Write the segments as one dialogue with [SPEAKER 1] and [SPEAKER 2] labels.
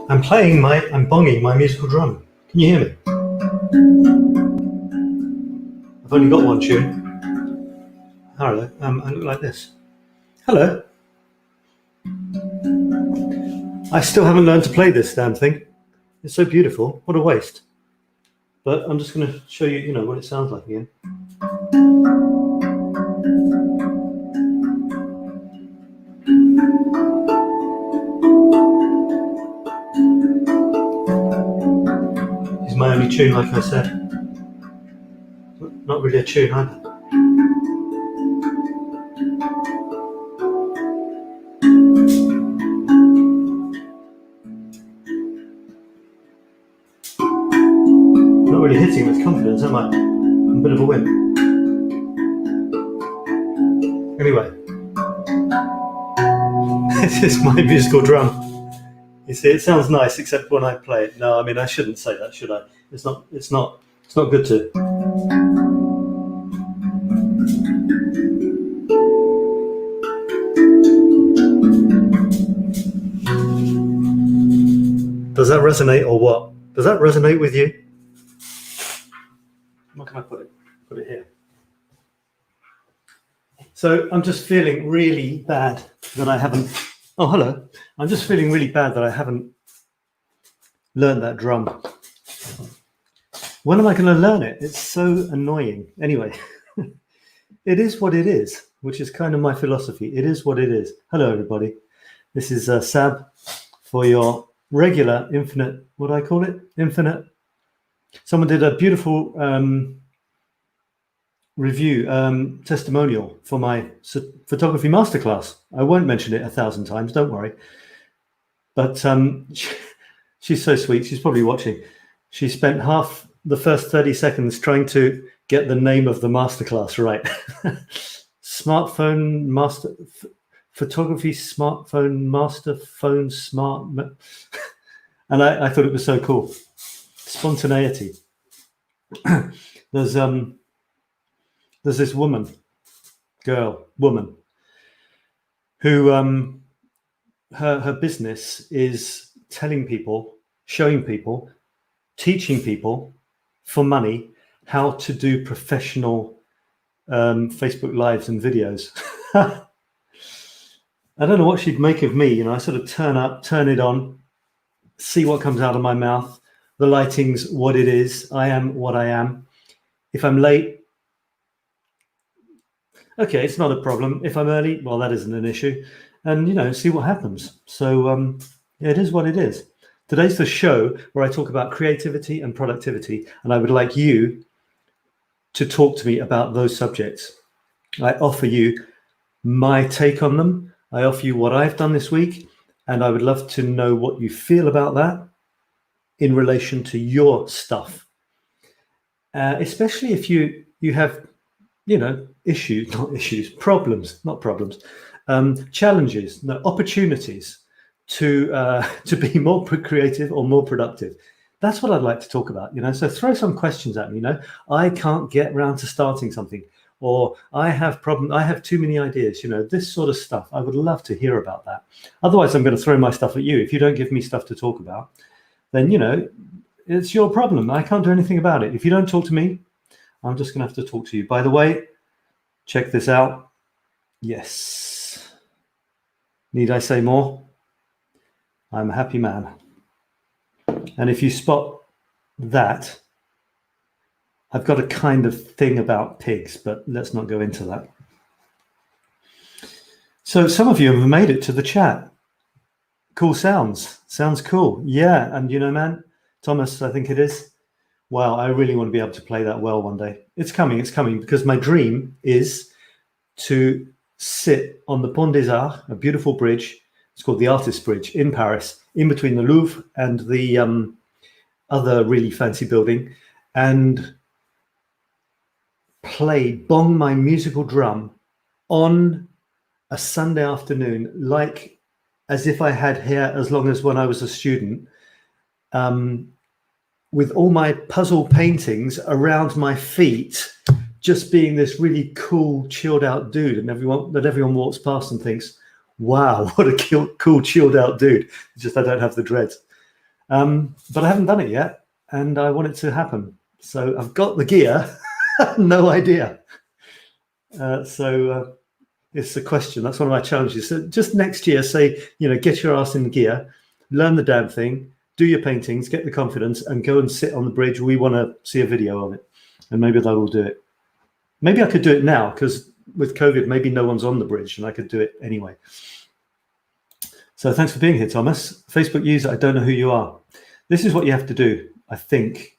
[SPEAKER 1] I'm bonging my musical drum. Can you hear me? I've only got one tune. Hello, I look like this. Hello. I still haven't learned to play this damn thing. It's so beautiful. What a waste. But I'm just going to show you, what it sounds like again. This is my only tune, like I said. Not really a tune either. Not really hitting with confidence, am I? I'm a bit of a wimp. Anyway, this is my musical drum. You see, it sounds nice, except when I play it. No, I mean, I shouldn't say that, should I? It's not good to. Does that resonate or what? Does that resonate with you? Where can I put it? Put it here. So I'm just feeling really bad that I haven't. Oh, hello. I'm just feeling really bad that I haven't learned that drum. When am I going to learn it? It's so annoying. Anyway, it is what it is, which is kind of my philosophy. It is what it is. Hello, everybody. This is Sab for your regular infinite. What do I call it? Infinite. Someone did a beautiful review, testimonial for my photography masterclass. I won't mention it 1,000 times, don't worry. But she's so sweet. She's probably watching. She spent half the first 30 seconds trying to get the name of the masterclass right. Smartphone master, photography, smartphone, master phone, smart. And I thought it was so cool. Spontaneity. There's this woman, who her business is telling people, showing people, teaching people for money how to do professional Facebook lives and videos. I don't know what she'd make of me. I sort of turn it on, see what comes out of my mouth. The lighting's what it is. I am what I am. If I'm late, okay, it's not a problem. If I'm early, well, that isn't an issue. And, see what happens. So yeah, it is what it is. Today's the show where I talk about creativity and productivity. And I would like you to talk to me about those subjects. I offer you my take on them. I offer you what I've done this week. And I would love to know what you feel about that in relation to your stuff. Especially if you have, challenges, opportunities to be more creative or more productive. That's what I'd like to talk about, So throw some questions at me, I can't get round to starting something, or I have too many ideas, this sort of stuff. I would love to hear about that. Otherwise, I'm going to throw my stuff at you. If you don't give me stuff to talk about, then, it's your problem. I can't do anything about it. If you don't talk to me, I'm just going to have to talk to you. By the way, check this out. Yes. Need I say more? I'm a happy man. And if you spot that, I've got a kind of thing about pigs, but let's not go into that. So some of you have made it to the chat. Cool sounds. Sounds cool. Yeah. And man, Thomas, I think it is. Wow, I really want to be able to play that well one day. It's coming, because my dream is to sit on the Pont des Arts, a beautiful bridge. It's called the Artist Bridge in Paris, in between the Louvre and the other really fancy building, and bong my musical drum on a Sunday afternoon, like as if I had hair as long as when I was a student, with all my puzzle paintings around my feet, just being this really cool, chilled out dude, and everyone walks past and thinks, wow, what a cool, chilled out dude. It's just I don't have the dreads. But I haven't done it yet, and I want it to happen. So I've got the gear, no idea. So it's a question. That's one of my challenges. So just next year, say, get your ass in gear, learn the damn thing, do your paintings, get the confidence, and go and sit on the bridge. We want to see a video of it, and maybe they will do it. Maybe I could do it now, because with COVID, maybe no one's on the bridge, and I could do it anyway. So thanks for being here, Thomas. Facebook user, I don't know who you are. This is what you have to do, I think.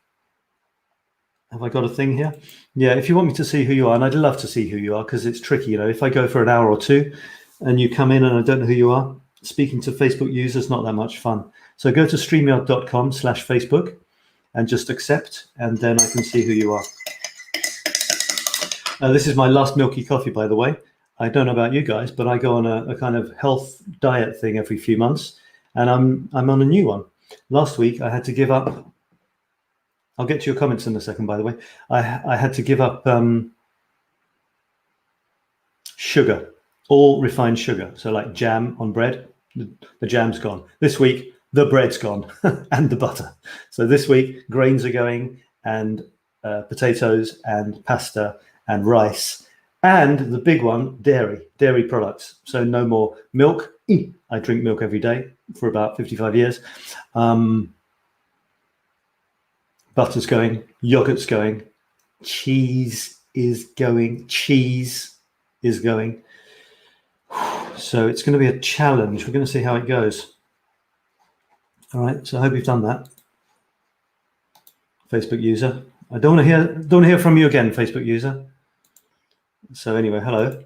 [SPEAKER 1] Have I got a thing here? Yeah, if you want me to see who you are, and I'd love to see who you are, because it's tricky, if I go for an hour or two and you come in and I don't know who you are, speaking to Facebook users, not that much fun. So go to streamyard.com/Facebook and just accept, and then I can see who you are. This is my last milky coffee, by the way. I don't know about you guys, but I go on a kind of health diet thing every few months, and I'm on a new one. Last week I had to give up. I'll get to your comments in a second, by the way. I had to give up sugar, all refined sugar. So like jam on bread, the jam's gone. This week, the bread's gone and the butter. So this week, grains are going, and potatoes and pasta and rice. And the big one, dairy products. So no more milk. I drink milk every day for about 55 years. Butter's going, yogurt's going, cheese is going. So it's going to be a challenge. We're going to see how it goes. All right, so I hope you've done that. Facebook user. I don't want to hear from you again, Facebook user. So anyway, hello.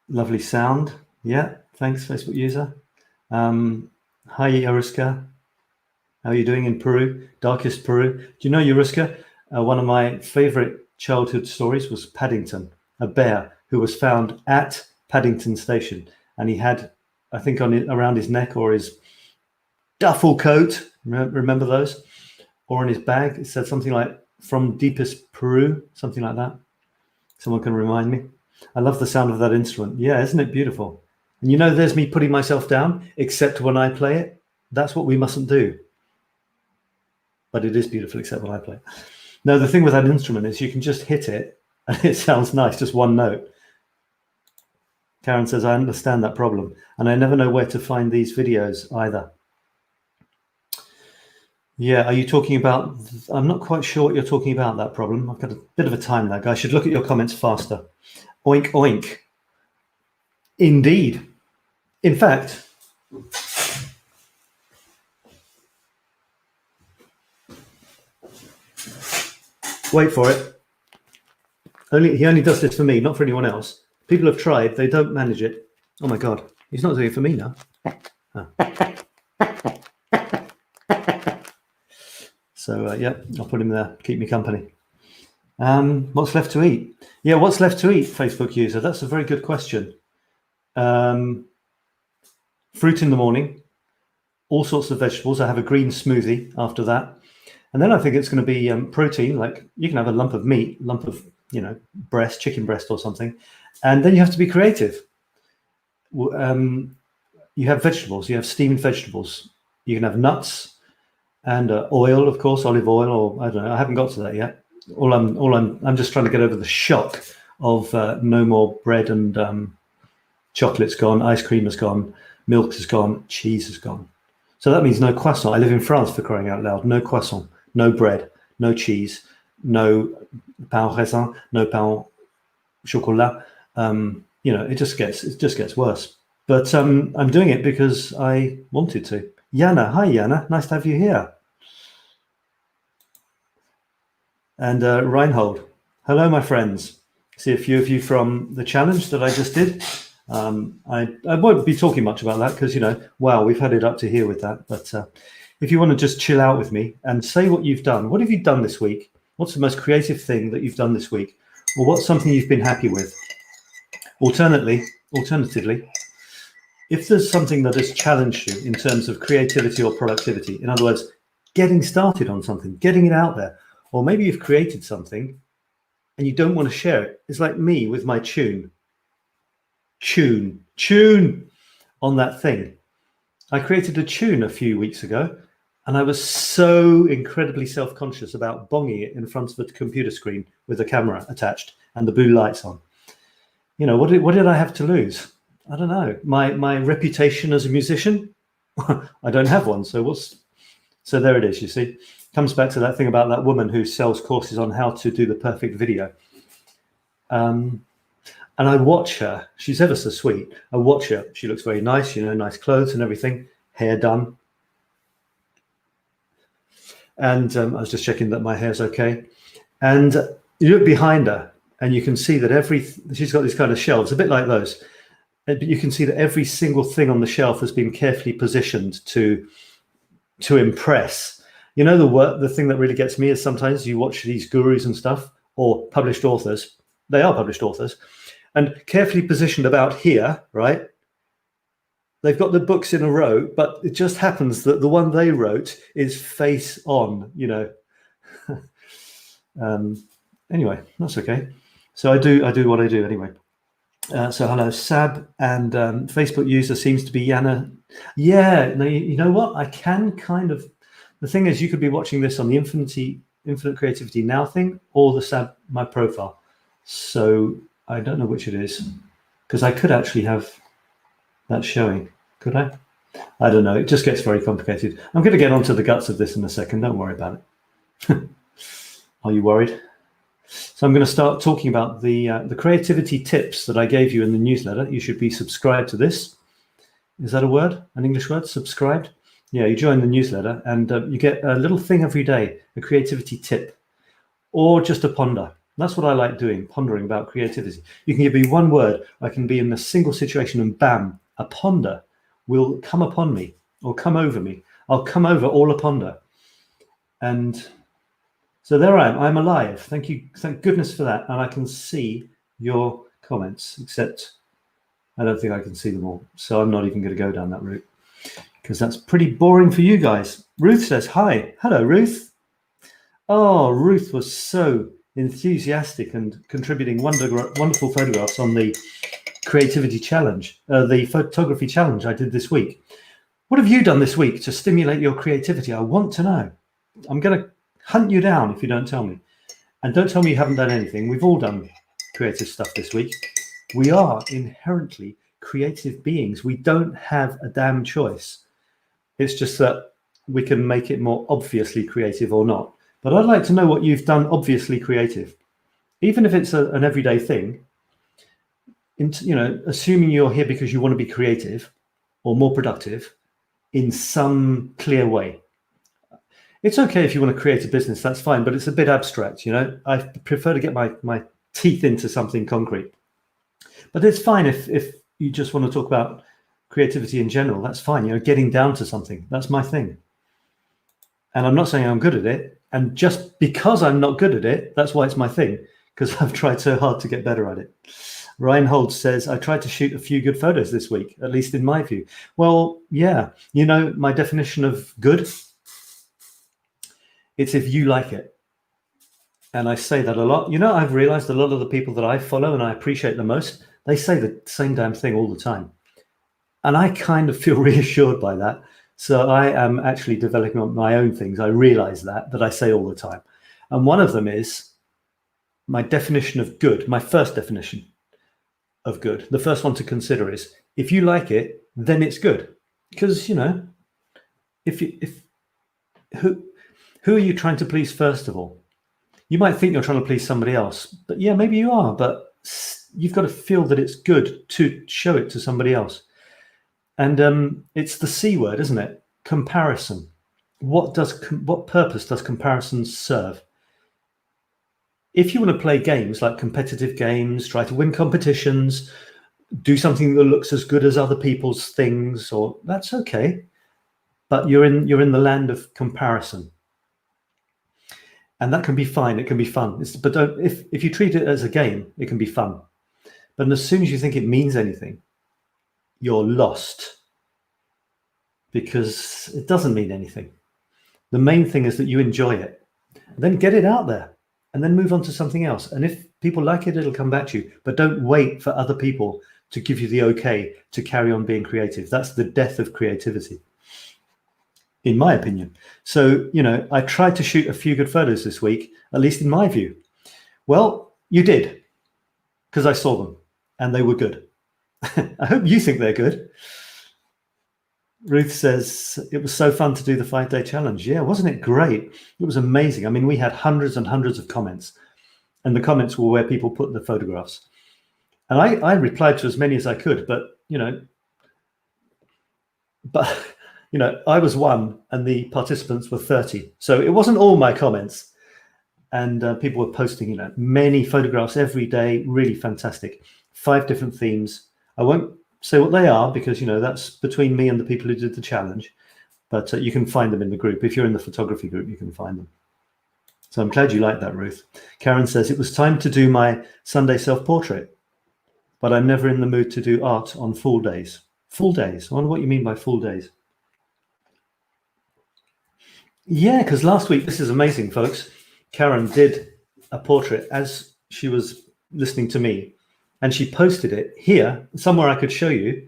[SPEAKER 1] Lovely sound. Yeah, thanks, Facebook user. Hi, Yaruska. How are you doing in Peru? Darkest Peru. Do you know, Yaruska, one of my favorite childhood stories was Paddington, a bear who was found at Paddington Station. And he had, I think, around his neck or his duffel coat, remember those? Or in his bag, it said something like, "From deepest Peru," something like that. Someone can remind me. I love the sound of that instrument. Yeah, isn't it beautiful? And there's me putting myself down, except when I play it. That's what we mustn't do. But it is beautiful, except when I play it. No, the thing with that instrument is you can just hit it and it sounds nice, just one note. Karen says, I understand that problem, and I never know where to find these videos either. Yeah, are you talking about, I'm not quite sure what you're talking about, that problem. I've got a bit of a time lag. I should look at your comments faster. Oink, oink. Indeed. In fact, wait for it. He only does this for me, not for anyone else. People have tried, they don't manage it. Oh my God, he's not doing it for me now. Oh. So yeah, I'll put him there, keep me company. What's left to eat? Yeah, what's left to eat, Facebook user? That's a very good question. Fruit in the morning, all sorts of vegetables. I have a green smoothie after that. And then I think it's going to be protein, like you can have a lump of meat, lump of, breast, chicken breast or something. And then you have to be creative. You have vegetables, you have steamed vegetables. You can have nuts and oil, of course, olive oil, or I don't know. I haven't got to that yet. I'm just trying to get over the shock of no more bread and chocolate's gone, ice cream is gone, milk is gone, cheese is gone. So that means no croissant. I live in France, for crying out loud. No croissant, no bread, no cheese, no pain au raisin, no pain au chocolat. It just gets worse. But I'm doing it because I wanted to. Yana, hi Yana, nice to have you here. And Reinhold, hello my friends. See a few of you from the challenge that I just did. I won't be talking much about that because, wow, we've had it up to here with that. But if you want to just chill out with me and say what you've done, what have you done this week? What's the most creative thing that you've done this week? Or what's something you've been happy with? Alternatively, if there's something that has challenged you in terms of creativity or productivity, in other words, getting started on something, getting it out there, or maybe you've created something and you don't want to share it. It's like me with my tune on that thing. I created a tune a few weeks ago And I was so incredibly self-conscious about bonging it in front of a computer screen with a camera attached and the blue lights on. You know, what did I have to lose? I don't know. My reputation as a musician? I don't have one. So there it is, you see. Comes back to that thing about that woman who sells courses on how to do the perfect video. And I watch her. She's ever so sweet. I watch her. She looks very nice, you know, nice clothes and everything, hair done. And I was just checking that my hair's okay. And you look behind her and you can see that she's got these kind of shelves, a bit like those. But you can see that every single thing on the shelf has been carefully positioned to impress. You know, the thing that really gets me is sometimes you watch these gurus and stuff, or published authors. They are published authors, and carefully positioned about here, right? They've got the books in a row, but it just happens that the one they wrote is face on, you know. Anyway, that's okay. So I do what I do anyway. So hello, Sab, and Facebook user seems to be Yana. Yeah, no, you know what? I can kind of. The thing is, you could be watching this on the Infinite Creativity Now thing, or the Sab my profile. So I don't know which it is, because I could actually have that showing. Could I? I don't know. It just gets very complicated. I'm going to get onto the guts of this in a second. Don't worry about it. Are you worried? So I'm going to start talking about the creativity tips that I gave you in the newsletter. You should be subscribed to this. Is that a word? An English word? Subscribed? Yeah, you join the newsletter and you get a little thing every day, a creativity tip, or just a ponder. That's what I like doing, pondering about creativity. You can give me one word. I can be in a single situation and bam, a ponder will come upon me or come over me. I'll come over all a ponder. And so there I am. I'm alive. Thank you. Thank goodness for that. And I can see your comments, except I don't think I can see them all. So I'm not even going to go down that route because that's pretty boring for you guys. Ruth says, hi. Hello, Ruth. Oh, Ruth was so enthusiastic and contributing wonderful photographs on the creativity challenge, the photography challenge I did this week. What have you done this week to stimulate your creativity? I want to know. I'm going to hunt you down if you don't tell me. And don't tell me you haven't done anything. We've all done creative stuff this week. We are inherently creative beings. We don't have a damn choice. It's just that we can make it more obviously creative or not. But I'd like to know what you've done obviously creative, even if it's an everyday thing. You know, assuming you're here because you want to be creative or more productive in some clear way. It's okay if you want to create a business, that's fine, but it's a bit abstract, you know. I prefer to get my teeth into something concrete. But it's fine if you just want to talk about creativity in general, that's fine, you know, getting down to something, that's my thing. And I'm not saying I'm good at it. And just because I'm not good at it, that's why it's my thing, because I've tried so hard to get better at it. Reinhold says, I tried to shoot a few good photos this week, at least in my view. Well, yeah, you know, my definition of good, it's if you like it. And I say that a lot. You know, I've realized a lot of the people that I follow and I appreciate the most, they say the same damn thing all the time. And I kind of feel reassured by that. So I am actually developing my own things. I realize that I say all the time. And one of them is my definition of good, my first definition of good. The first one to consider is if you like it, then it's good. Because, you know, who are you trying to please first of all? You might think you're trying to please somebody else, but yeah, maybe you are, but you've got to feel that it's good to show it to somebody else. And it's the C word, isn't it? Comparison. What purpose does comparison serve? If you want to play games like competitive games, try to win competitions, do something that looks as good as other people's things, or that's okay. But you're in the land of comparison. And that can be fine. It can be fun. But if you treat it as a game, it can be fun. But as soon as you think it means anything, you're lost, because it doesn't mean anything. The main thing is that you enjoy it. Then get it out there and then move on to something else. And if people like it, it'll come back to you. But don't wait for other people to give you the okay to carry on being creative. That's the death of creativity. in my opinion. So, you know, I tried to shoot a few good photos this week, at least in my view. Well, you did, because I saw them and they were good. I hope you think they're good. Ruth says, it was so fun to do the 5-day challenge. Yeah, wasn't it great? It was amazing. I mean, we had hundreds and hundreds of comments, and the comments were where people put the photographs. And I replied to as many as I could, but, you know, I was one and the participants were 30. So it wasn't all my comments. And people were posting, you know, many photographs every day, really fantastic. 5 different themes. I won't say what they are because, you know, that's between me and the people who did the challenge, but you can find them in the group. If you're in the photography group, you can find them. So I'm glad you like that, Ruth. Karen says, it was time to do my Sunday self-portrait, but I'm never in the mood to do art on full days. Full days? I wonder what you mean by full days. Yeah, because last week, this is amazing, folks. Karen did a portrait as she was listening to me, and she posted it here, somewhere I could show you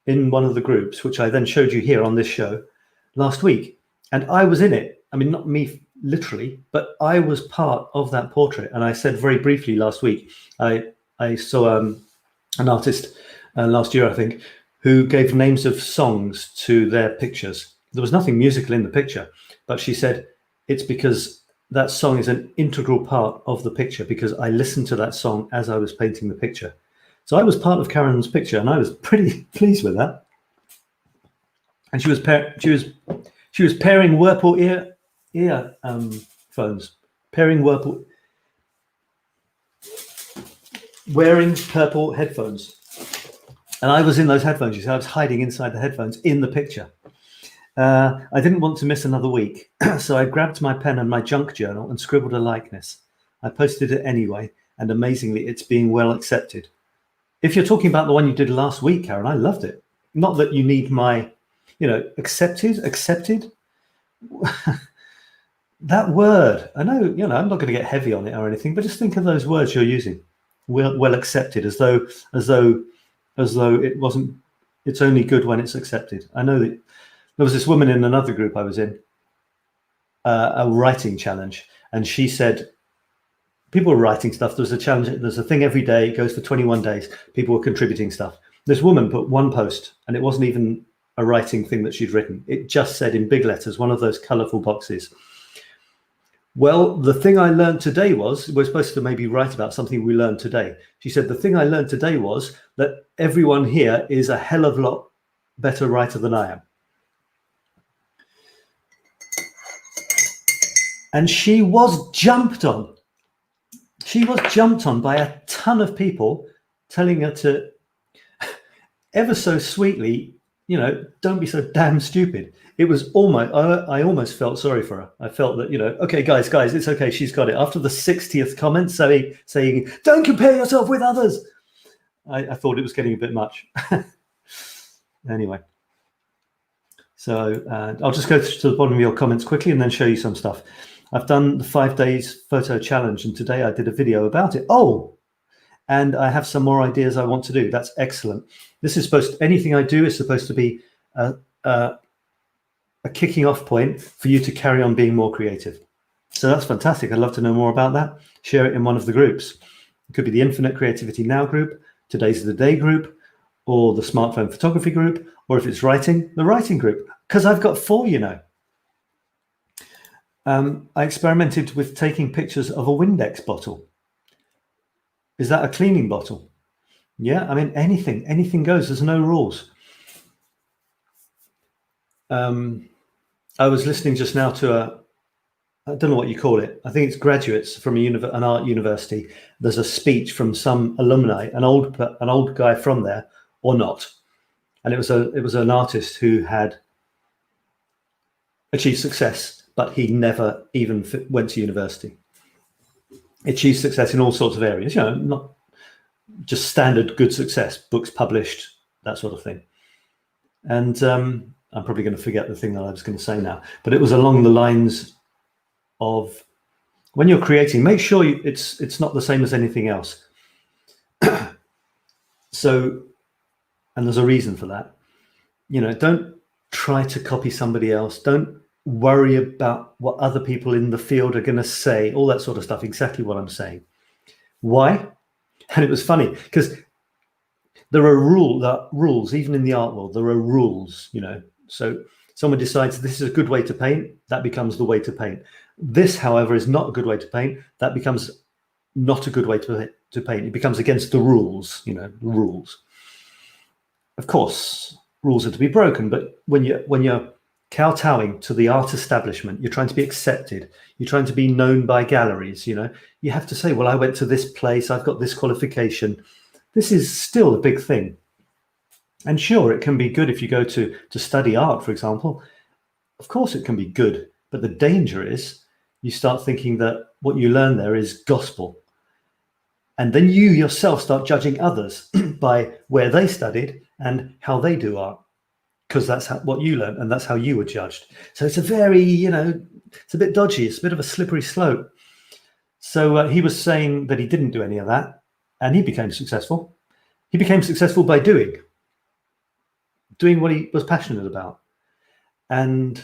[SPEAKER 1] in one of the groups, which I then showed you here on this show last week. And I was in it. I mean, not me literally, but I was part of that portrait. And I said very briefly last week, I saw an artist last year, I think, who gave names of songs to their pictures. There was nothing musical in the picture, but she said it's because that song is an integral part of the picture, because I listened to that song as I was painting the picture. So I was part of Karen's picture, and I was pretty pleased with that. And she was pairing Whirlpool earphones, wearing purple headphones. And I was in those headphones. You see, I was hiding inside the headphones in the picture. I didn't want to miss another week, so I grabbed my pen and my junk journal and scribbled a likeness. I posted it anyway, and amazingly, it's being well accepted. If you're talking about the one you did last week, Karen, I loved it. Not that you need my, you know, accepted. That word, I know, you know, I'm not going to get heavy on it or anything, but just think of those words you're using. Well accepted, as though it wasn't, it's only good when it's accepted. I know that there was this woman in another group I was in, a writing challenge, and she said, people were writing stuff. There's a challenge, there's a thing every day, it goes for 21 days. People were contributing stuff. This woman put one post, and it wasn't even a writing thing that she'd written. It just said in big letters, one of those colorful boxes. Well, the thing I learned today was, we're supposed to maybe write about something we learned today. She said, the thing I learned today was that everyone here is a hell of a lot better writer than I am. And she was jumped on. She was jumped on by a ton of people telling her to, ever so sweetly, you know, don't be so damn stupid. It was almost, I almost felt sorry for her. I felt that, you know, okay, guys, it's okay. She's got it. After the 60th comment saying, don't compare yourself with others. I thought it was getting a bit much. Anyway. So I'll just go to the bottom of your comments quickly and then show you some stuff. I've done the 5 days photo challenge, and today I did a video about it. Oh, and I have some more ideas I want to do. That's excellent. This is anything I do is supposed to be a kicking off point for you to carry on being more creative. So that's fantastic. I'd love to know more about that. Share it in one of the groups. It could be the Infinite Creativity Now group, Today's the Day group, or the Smartphone Photography group, or if it's writing, the writing group, because I've got 4, you know. I experimented with taking pictures of a Windex bottle. Is that a cleaning bottle? Yeah, I mean, anything goes. There's no rules. I was listening just now to I don't know what you call it. I think it's graduates from an art university. There's a speech from some alumni, an old guy from there, or not. And it was an artist who had achieved success, but he never even went to university. Achieved success in all sorts of areas, you know, not just standard good success, books published, that sort of thing. And I'm probably going to forget the thing that I was going to say now, but it was along the lines of, when you're creating, make sure it's not the same as anything else. So, and there's a reason for that. You know, don't try to copy somebody else. Don't worry about what other people in the field are going to say, all that sort of stuff, exactly what I'm saying. Why? And it was funny because there are rules, even in the art world, there are rules, you know. So someone decides this is a good way to paint, that becomes the way to paint. This, however, is not a good way to paint, that becomes not a good way to paint. It becomes against the rules, you know, rules. Of course, rules are to be broken, but when you're kowtowing to the art establishment, you're trying to be accepted, you're trying to be known by galleries, you know, you have to say, well, I went to this place, I've got this qualification. This is still a big thing. And sure, it can be good if you go to study art, for example. Of course, it can be good, but the danger is you start thinking that what you learn there is gospel. And then you yourself start judging others by where they studied and how they do art, because that's what you learned and that's how you were judged. So it's a very, you know, it's a bit dodgy. It's a bit of a slippery slope. So he was saying that he didn't do any of that and he became successful. He became successful by doing what he was passionate about. And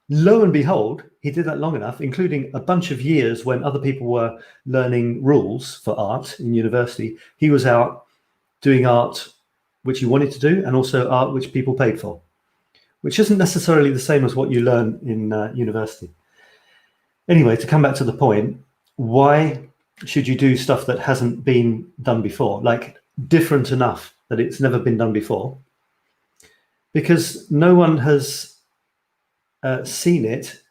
[SPEAKER 1] lo and behold, he did that long enough, including a bunch of years when other people were learning rules for art in university. He was out doing art which he wanted to do and also art which people paid for, which isn't necessarily the same as what you learn in university. Anyway, to come back to the point, why should you do stuff that hasn't been done before, like different enough that it's never been done before? Because no one has seen it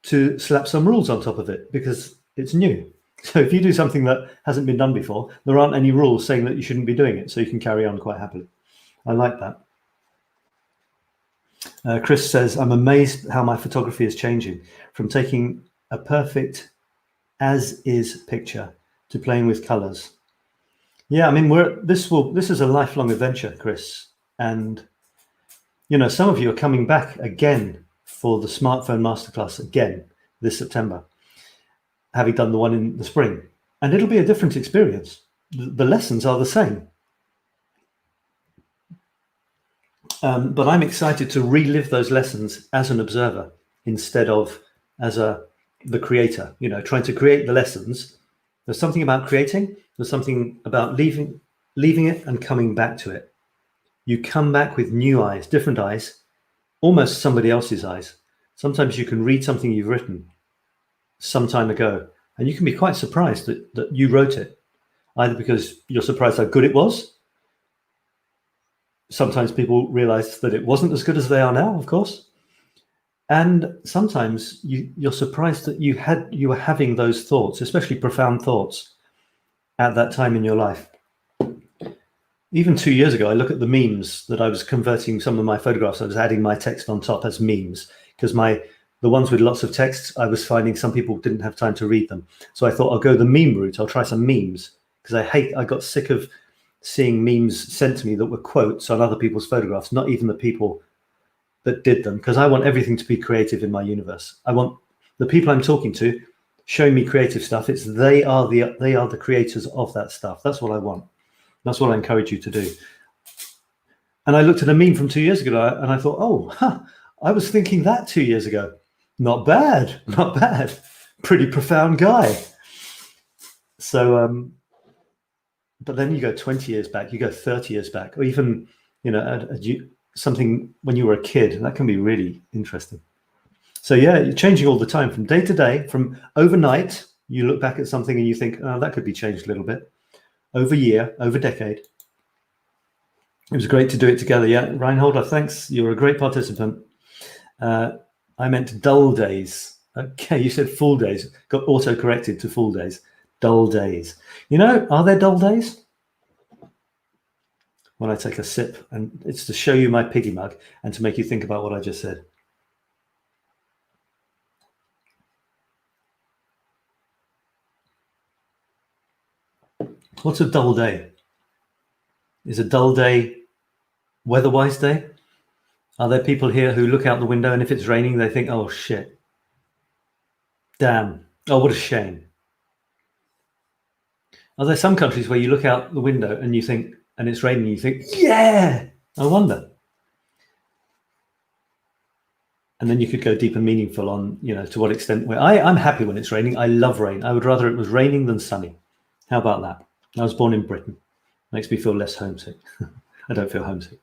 [SPEAKER 1] to slap some rules on top of it because it's new. So if you do something that hasn't been done before, there aren't any rules saying that you shouldn't be doing it, so you can carry on quite happily. I like that. Chris says, I'm amazed how my photography is changing from taking a perfect as-is picture to playing with colors. Yeah, I mean, this is a lifelong adventure, Chris. And, you know, some of you are coming back again for the smartphone masterclass again this September, having done the one in the spring. And it'll be a different experience. The lessons are the same. But I'm excited to relive those lessons as an observer instead of as the creator, you know, trying to create the lessons. There's something about creating. There's something about leaving it and coming back to it. You come back with new eyes, different eyes, almost somebody else's eyes. Sometimes you can read something you've written some time ago, and you can be quite surprised that you wrote it, either because you're surprised how good it was. Sometimes people realize that it wasn't as good as they are now, of course. And sometimes you're surprised that you were having those thoughts, especially profound thoughts, at that time in your life. Even 2 years ago, I look at the memes that I was converting some of my photographs. I was adding my text on top as memes because the ones with lots of text, I was finding some people didn't have time to read them. So I thought I'll go the meme route. I'll try some memes because I got sick of seeing memes sent to me that were quotes on other people's photographs, not even the people that did them, because I want everything to be creative in my universe. I want the people I'm talking to showing me creative stuff. They are the creators of that stuff. That's what I want. That's what I encourage you to do. And I looked at a meme from 2 years ago and I thought, oh, I was thinking that 2 years ago. Not bad, not bad. Pretty profound guy. So, but then you go 20 years back, you go 30 years back, or even, you know, something when you were a kid, and that can be really interesting. So yeah, you're changing all the time from day to day, from overnight, you look back at something and you think, oh, that could be changed a little bit. Over year, over decade. It was great to do it together. Yeah, Reinholder, thanks. You're a great participant. I meant dull days. Okay, you said full days. Got auto-corrected to full days. Dull days. You know, are there dull days? When I take a sip, and it's to show you my piggy mug and to make you think about what I just said. What's a dull day? Is a dull day weather-wise day? Are there people here who look out the window and if it's raining, they think, oh, shit. Damn. Oh, what a shame. Are there some countries where you look out the window and you think, and it's raining, you think, yeah, I wonder. And then you could go deep and meaningful on, to what extent. I'm happy when it's raining. I love rain. I would rather it was raining than sunny. How about that? I was born in Britain. Makes me feel less homesick. I don't feel homesick.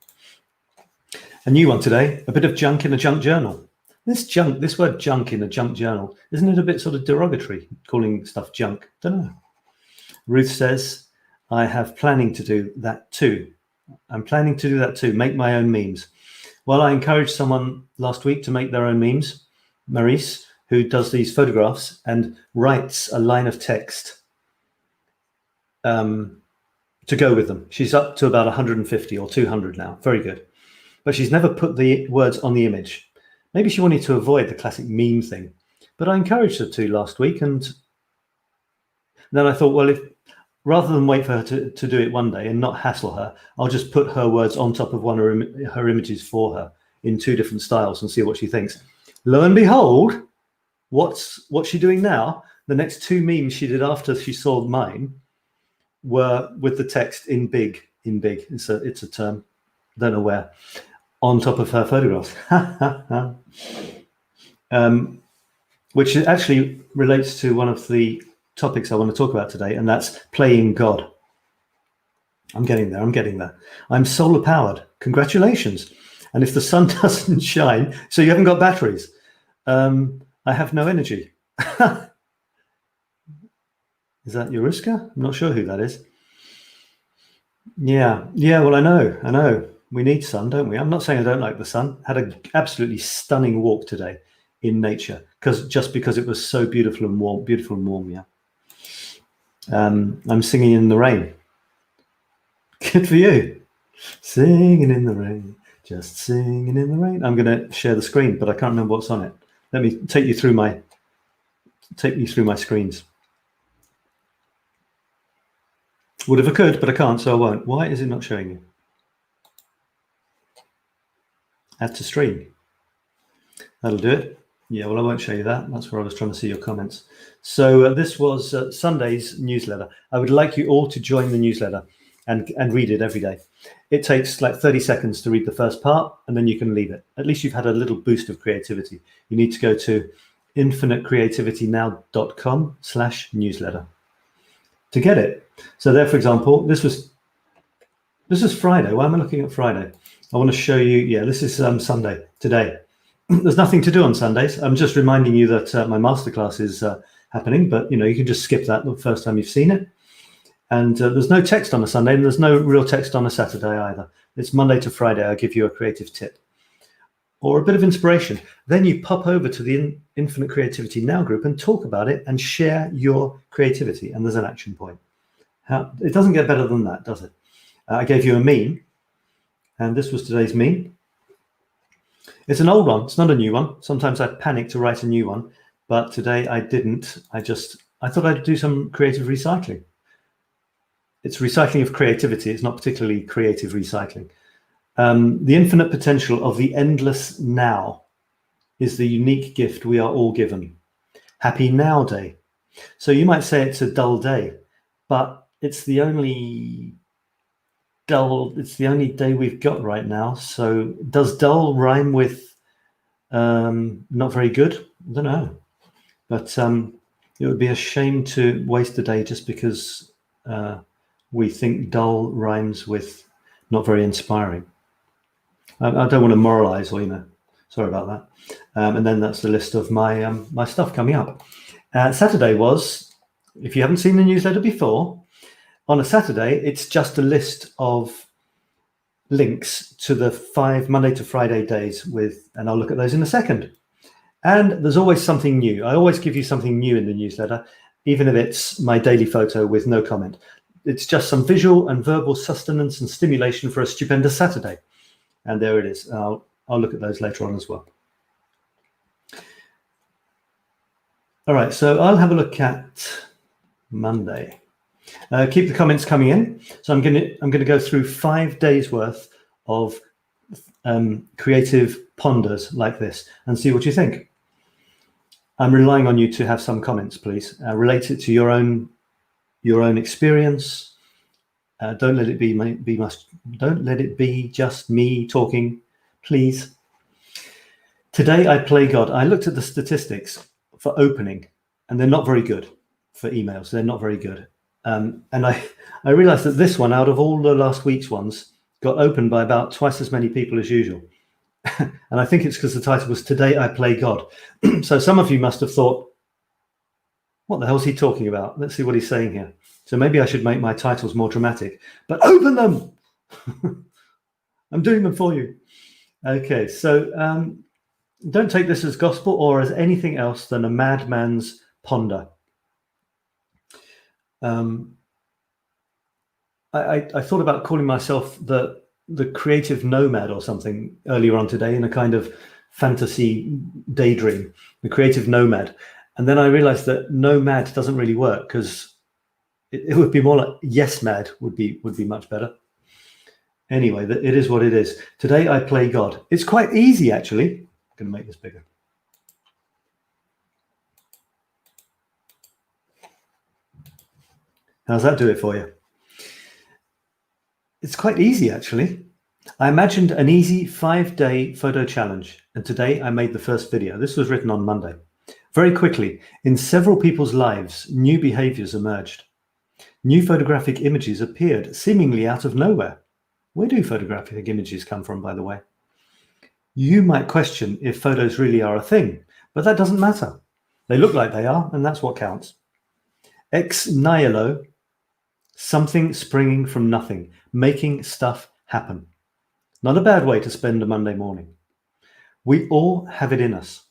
[SPEAKER 1] A new one today, a bit of junk in a junk journal. This word junk in a junk journal, isn't it a bit sort of derogatory, calling stuff junk? Don't know. Ruth says, I have planning to do that too. I'm planning to do that too, make my own memes. Well, I encouraged someone last week to make their own memes, Maurice, who does these photographs and writes a line of text to go with them. She's up to about 150 or 200 now. Very good. But she's never put the words on the image. Maybe she wanted to avoid the classic meme thing. But I encouraged her to last week. And then I thought, well, rather than wait for her to do it one day and not hassle her, I'll just put her words on top of one of her images for her in 2 different styles and see what she thinks. Lo and behold, what's she doing now? The next 2 memes she did after she saw mine were with the text in big. It's a term, don't know where, on top of her photographs. Which actually relates to one of the topics I want to talk about today, and that's playing God. I'm getting there. I'm solar powered. Congratulations. And if the sun doesn't shine, so you haven't got batteries, I have no energy. Is that 𝗬𝗎𝗔𝗕𝗦𝗏? I'm not sure who that is. Yeah, well, I know. We need sun, don't we? I'm not saying I don't like the sun. Had an absolutely stunning walk today in nature, because it was so beautiful and warm, yeah. I'm singing in the rain. Good for you. Singing in the rain, just singing in the rain. I'm going to share the screen, but I can't remember what's on it. Let me take you through my screens. Would if I could, but I can't, so I won't. Why is it not showing you? Add to stream. That'll do it. Yeah, well, I won't show you that. That's where I was trying to see your comments. So this was Sunday's newsletter. I would like you all to join the newsletter and read it every day. It takes like 30 seconds to read the first part, and then you can leave it. At least you've had a little boost of creativity. You need to go to infinitecreativitynow.com/newsletter to get it. So there, for example, this is Friday. Why am I looking at Friday? I want to show you. Yeah, this is Sunday today. There's nothing to do on Sundays. I'm just reminding you that my masterclass is happening, but you can just skip that the first time you've seen it. And there's no text on a Sunday, and there's no real text on a Saturday either. It's Monday to Friday. I give you a creative tip or a bit of inspiration. Then you pop over to the Infinite Creativity Now group and talk about it and share your creativity. And there's an action point. It doesn't get better than that, does it? I gave you a meme, and this was today's meme. It's an old one. It's not a new one. Sometimes I panic to write a new one, but today I didn't. I thought I'd do some creative recycling. It's recycling of creativity. It's not particularly creative recycling. The infinite potential of the endless now is the unique gift we are all given. Happy Now Day. So you might say it's a dull day, but it's the only day we've got right now. So does dull rhyme with not very good? I don't know. But it would be a shame to waste a day just because we think dull rhymes with not very inspiring. I don't want to moralize or, sorry about that. And then that's the list of my my stuff coming up. Saturday was, if you haven't seen the newsletter before, on a Saturday, it's just a list of links to the 5 Monday to Friday days and I'll look at those in a second. And there's always something new. I always give you something new in the newsletter, even if it's my daily photo with no comment. It's just some visual and verbal sustenance and stimulation for a stupendous Saturday. And there it is. I'll look at those later on as well. All right, so I'll have a look at Monday. Keep the comments coming in. So I'm going to go through 5 days worth of creative ponders like this and see what you think. I'm relying on you to have some comments, please. Relate it to your own experience. Don't let it be just me talking, please. Today I play God. I looked at the statistics for opening, and they're not very good for emails. They're not very good. And I realized that this one, out of all the last week's ones, got opened by about twice as many people as usual. And I think it's because the title was Today I Play God. So some of you must have thought, what the hell is he talking about? Let's see what he's saying here. So maybe I should make my titles more dramatic, but open them. I'm doing them for you. Okay, so don't take this as gospel or as anything else than a madman's ponder. I thought about calling myself the creative nomad or something earlier on today in a kind of fantasy daydream, the creative nomad. And then I realized that nomad doesn't really work, because it would be more like yes mad would be much better. Anyway, it is what it is. Today I play God. It's quite easy, actually. I'm going to make this bigger. How's that do it for you? It's quite easy, actually. I imagined an easy 5-day photo challenge, and today I made the first video. This was written on Monday. Very quickly, in several people's lives, new behaviors emerged. New photographic images appeared seemingly out of nowhere. Where do photographic images come from, by the way? You might question if photos really are a thing, but that doesn't matter. They look like they are, and that's what counts. Ex nihilo, something springing from nothing, making stuff happen. Not a bad way to spend a Monday morning. We all have it in us.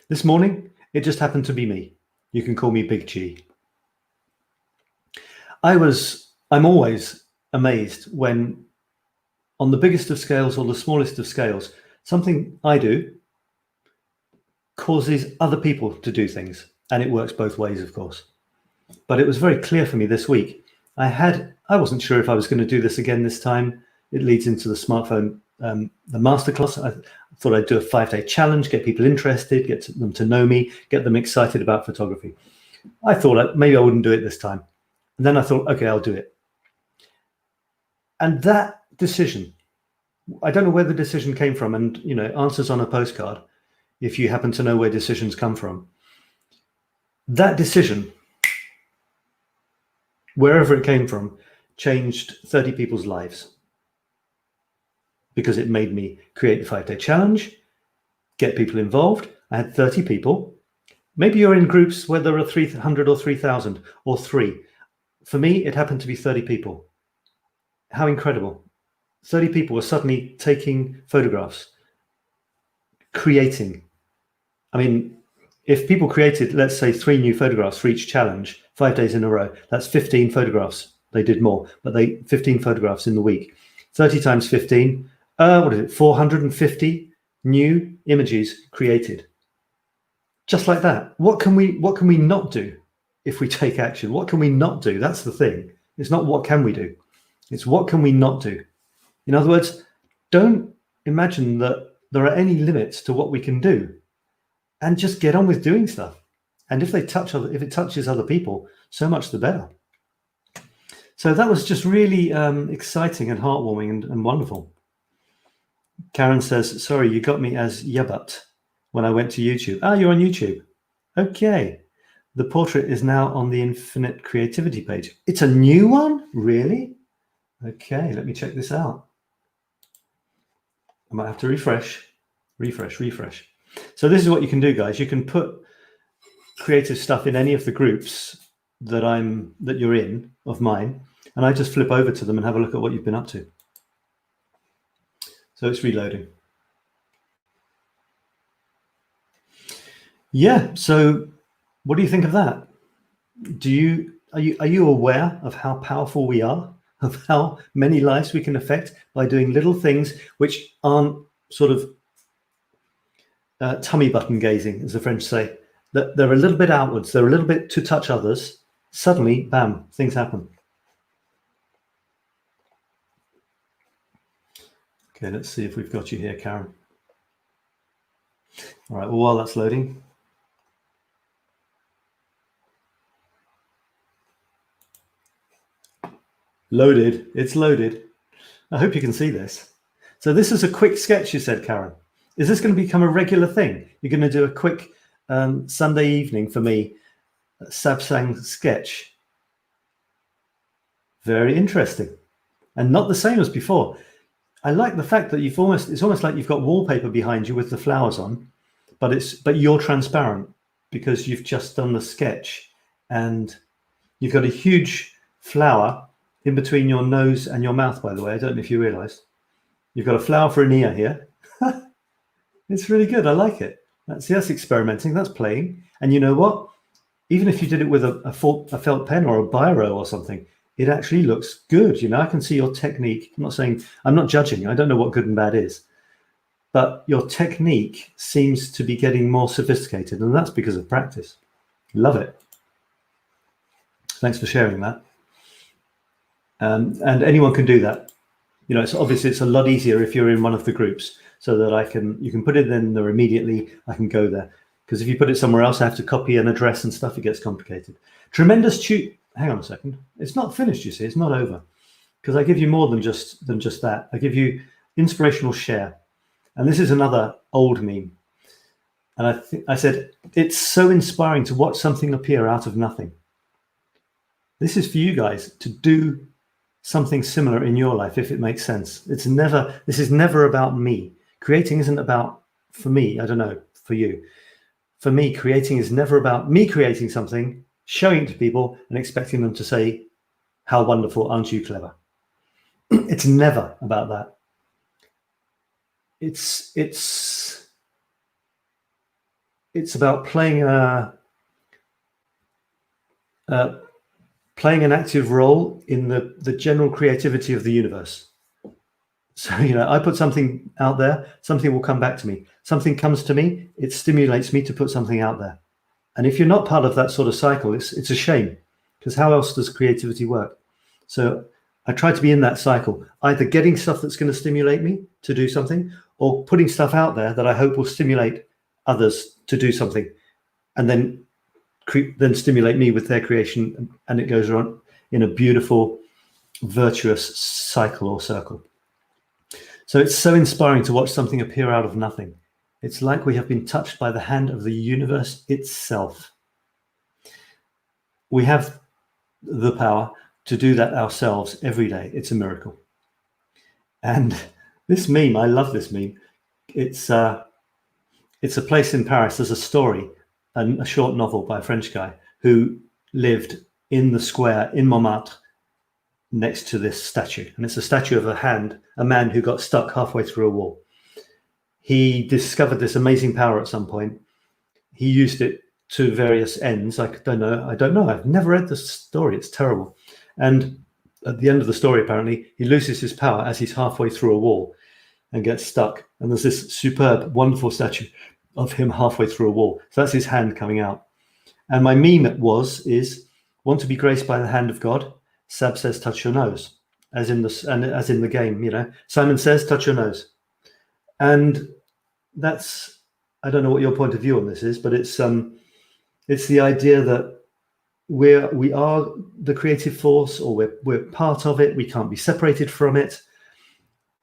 [SPEAKER 1] This morning, it just happened to be me. You can call me Big G. I'm always amazed when, on the biggest of scales or the smallest of scales, something I do causes other people to do things. And it works both ways, of course. But it was very clear for me this week. I wasn't sure if I was going to do this again this time. It leads into the smartphone, the masterclass. I thought I'd do a 5-day challenge, get people interested, get them to know me, get them excited about photography. I thought maybe I wouldn't do it this time. And then I thought, okay, I'll do it. And that decision, I don't know where the decision came from, and answers on a postcard, if you happen to know where decisions come from. That decision, wherever it came from, changed 30 people's lives, because it made me create the 5-day challenge, get people involved. I had 30 people. Maybe you're in groups where there are 300 or 3,000 or 3. For me, it happened to be 30 people. How incredible. 30 people were suddenly taking photographs, creating. I mean, if people created, let's say, 3 new photographs for each challenge, 5 days in a row, that's 15 photographs. They did more, but 15 photographs in the week. 30 times 15, 450 new images created. Just like that. What can we not do if we take action? What can we not do? That's the thing. It's not what can we do. It's what can we not do. In other words, don't imagine that there are any limits to what we can do, and just get on with doing stuff. And if it touches other people, so much the better. So that was just really exciting and heartwarming and wonderful. Karen says, sorry, you got me as Yabat when I went to YouTube. Ah, you're on YouTube. Okay. The portrait is now on the Infinite Creativity page. It's a new one? Really? Okay, let me check this out. I might have to refresh. So this is what you can do, guys. You can put creative stuff in any of the groups that you're in of mine, and I just flip over to them and have a look at what you've been up to. So it's reloading. Yeah, so what do you think of that? Are you aware of how powerful we are, of how many lives we can affect by doing little things which aren't sort of tummy button gazing, as the French say, that they're a little bit outwards, they're a little bit to touch others. Suddenly, bam, things happen. Okay, let's see if we've got you here, Karen. All right, well, while that's loading. Loaded, it's loaded. I hope you can see this. So this is a quick sketch, you said, Karen. Is this going to become a regular thing? You're going to do a quick Sunday evening for me, SABSANG sketch. Very interesting, and not the same as before. I like the fact that it's almost like you've got wallpaper behind you with the flowers on, but you're transparent because you've just done the sketch, and you've got a huge flower in between your nose and your mouth, by the way. I don't know if you realized. You've got a flower for an ear here. It's really good. I like it. That's experimenting. That's playing. And you know what? Even if you did it with a felt pen or a biro or something, it actually looks good. You know, I can see your technique. I'm not judging. I don't know what good and bad is. But your technique seems to be getting more sophisticated, and that's because of practice. Love it. Thanks for sharing that. And anyone can do that. You know, it's a lot easier if you're in one of the groups, so that you can put it in there immediately. I can go there, because if you put it somewhere else, I have to copy an address and stuff. It gets complicated. Tremendous hang on a second. It's not finished. You see, it's not over, because I give you more than just that. I give you inspirational share. And this is another old meme. And I said, it's so inspiring to watch something appear out of nothing. This is for you guys to do something similar in your life, if it makes sense. This is never about me. Creating isn't about, for me, I don't know, for you. For me, creating is never about me creating something, showing it to people and expecting them to say, how wonderful, aren't you clever? It's never about that. It's about playing an active role in the general creativity of the universe. So, you know, I put something out there, something will come back to me. Something comes to me, it stimulates me to put something out there. And if you're not part of that sort of cycle, it's a shame, because how else does creativity work? So I try to be in that cycle, either getting stuff that's going to stimulate me to do something, or putting stuff out there that I hope will stimulate others to do something, and then stimulate me with their creation, and it goes on in a beautiful, virtuous cycle or circle. So it's so inspiring to watch something appear out of nothing. It's like we have been touched by the hand of the universe itself. We have the power to do that ourselves every day. It's a miracle. And this meme, I love this meme. It's a place in Paris. There's a story, a short novel by a French guy who lived in the square in Montmartre next to this statue. And it's a statue of a man who got stuck halfway through a wall. He discovered this amazing power at some point. He used it to various ends. I don't know. I've never read the story. It's terrible. And at the end of the story, apparently, he loses his power as he's halfway through a wall and gets stuck. And there's this superb, wonderful statue of him halfway through a wall. So that's his hand coming out. And my meme is, want to be graced by the hand of God? Sab says, touch your nose. As in the game, you know. Simon says, touch your nose. And that's, I don't know what your point of view on this is, but it's the idea that we are the creative force, or we're part of it. We can't be separated from it.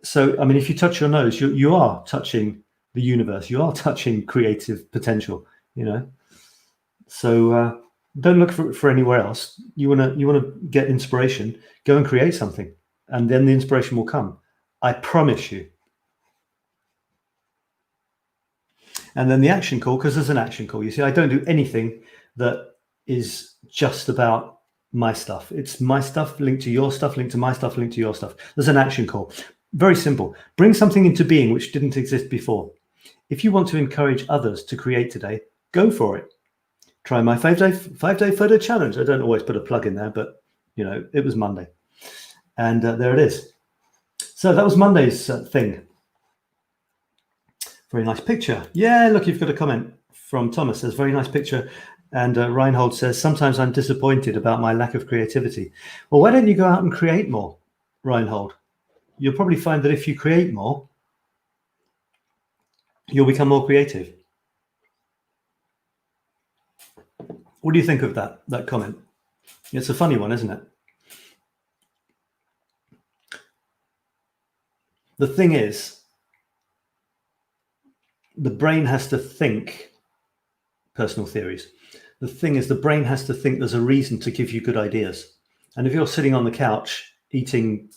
[SPEAKER 1] So, I mean, if you touch your nose, you are touching the universe. You are touching creative potential, you know. So don't look for anywhere else. You wanna get inspiration, go and create something, and then the inspiration will come. I promise you. And then the action call, because there's an action call. You see, I don't do anything that is just about my stuff. It's my stuff linked to your stuff, linked to my stuff, linked to your stuff. There's an action call. Very simple. Bring something into being which didn't exist before. If you want to encourage others to create today, go for it. Try my 5-day photo challenge. I don't always put a plug in there, but you know, it was Monday. And there it is. So that was Monday's thing. Very nice picture. Yeah, look, you've got a comment from Thomas. Says, very nice picture. And Reinhold says, sometimes I'm disappointed about my lack of creativity. Well, why don't you go out and create more, Reinhold? You'll probably find that if you create more, you'll become more creative. What do you think of that comment? It's a funny one, isn't it? The thing is, the brain has to think personal theories. The thing is, the brain has to think there's a reason to give you good ideas. And if you're sitting on the couch eating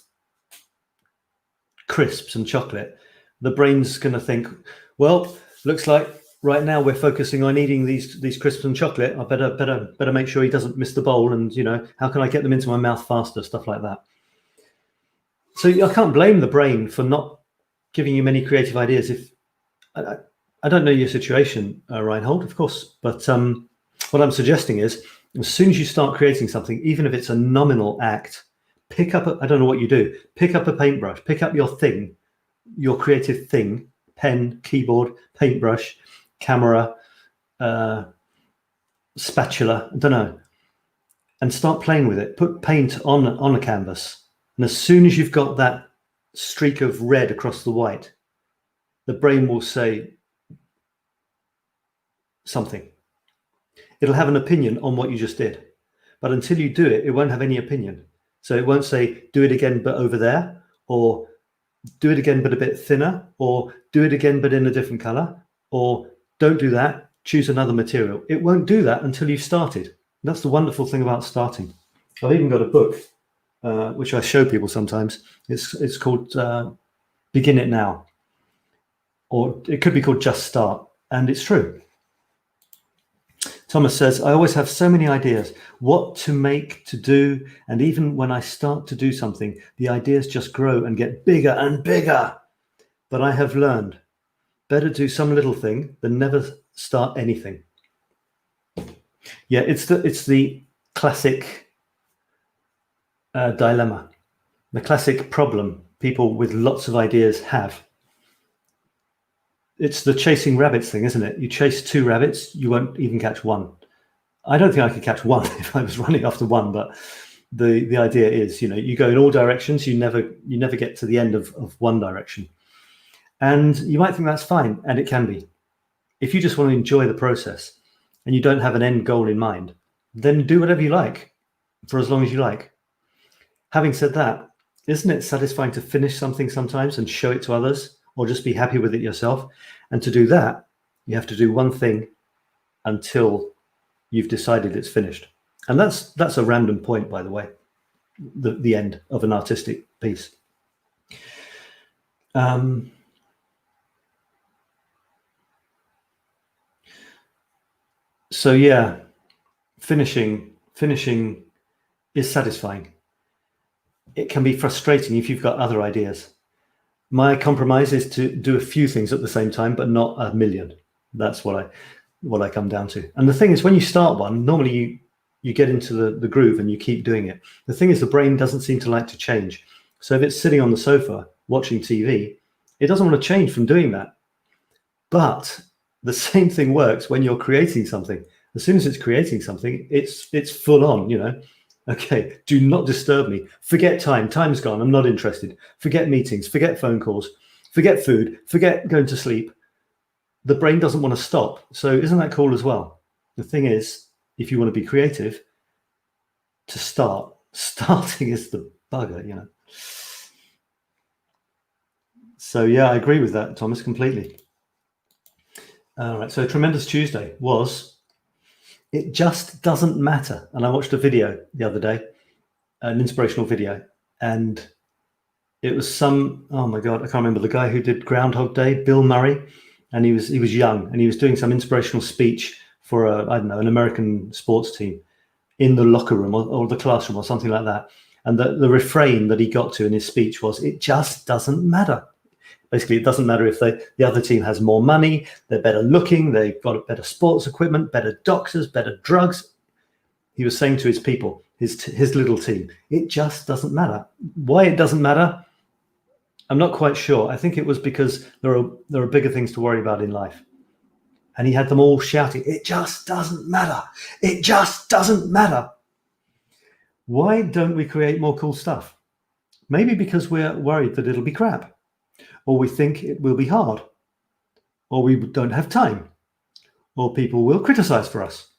[SPEAKER 1] crisps and chocolate, the brain's going to think, well, looks like right now we're focusing on eating these crisps and chocolate. I better make sure he doesn't miss the bowl. And, you know, how can I get them into my mouth faster? Stuff like that. So I can't blame the brain for not giving you many creative ideas. If I don't know your situation, Reinhold, of course, but what I'm suggesting is, as soon as you start creating something, even if it's a nominal act, pick up, I don't know what you do, pick up a paintbrush, pick up your thing, your creative thing, pen, keyboard, paintbrush, camera, spatula, I don't know, and start playing with it. Put paint on a canvas. And as soon as you've got that streak of red across the white, the brain will say something. It'll have an opinion on what you just did. But until you do it, it won't have any opinion. So it won't say, do it again, but over there, or do it again, but a bit thinner, or do it again, but in a different color, or don't do that, choose another material. It won't do that until you've started. And that's the wonderful thing about starting. I've even got a book, which I show people sometimes. It's called Begin It Now, or it could be called Just Start. And it's true. Thomas says, I always have so many ideas, what to make, to do, and even when I start to do something, the ideas just grow and get bigger and bigger. But I have learned, better do some little thing than never start anything. Yeah, it's the classic dilemma, the classic problem people with lots of ideas have. It's the chasing rabbits thing, isn't it? You chase 2 rabbits, you won't even catch one. I don't think I could catch one if I was running after one, but the idea is, you know, you go in all directions, you never get to the end of one direction. And you might think that's fine, and it can be. If you just want to enjoy the process and you don't have an end goal in mind, then do whatever you like for as long as you like. Having said that, isn't it satisfying to finish something sometimes and show it to others? Or just be happy with it yourself? And to do that, you have to do one thing until you've decided it's finished. And that's a random point, by the way, the end of an artistic piece. So yeah, finishing is satisfying. It can be frustrating if you've got other ideas. My compromise is to do a few things at the same time, but not a million. That's what I come down to. And the thing is, when you start one, normally you get into the groove and you keep doing it. The thing is, the brain doesn't seem to like to change. So if it's sitting on the sofa watching TV, it doesn't want to change from doing that. But the same thing works when you're creating something. As soon as it's creating something, it's full on, you know. Okay, do not disturb me. Forget time. Time's gone. I'm not interested. Forget meetings. Forget phone calls. Forget food. Forget going to sleep. The brain doesn't want to stop. So isn't that cool as well? The thing is, if you want to be creative, to starting is the bugger, you know. So yeah, I agree with that, Thomas, completely. All right, so Tremendous Tuesday was, it just doesn't matter. And I watched a video the other day, an inspirational video, and it was oh my God, I can't remember the guy who did Groundhog Day, Bill Murray, and he was young, and he was doing some inspirational speech for I don't know, an American sports team in the locker room or the classroom or something like that. And the refrain that he got to in his speech was, it just doesn't matter. Basically, it doesn't matter if the other team has more money, they're better looking, they've got better sports equipment, better doctors, better drugs. He was saying to his people, his little team, it just doesn't matter. Why it doesn't matter, I'm not quite sure. I think it was because there are bigger things to worry about in life. And he had them all shouting, it just doesn't matter. It just doesn't matter. Why don't we create more cool stuff? Maybe because we're worried that it'll be crap. Or we think it will be hard, or we don't have time, or people will criticize for us.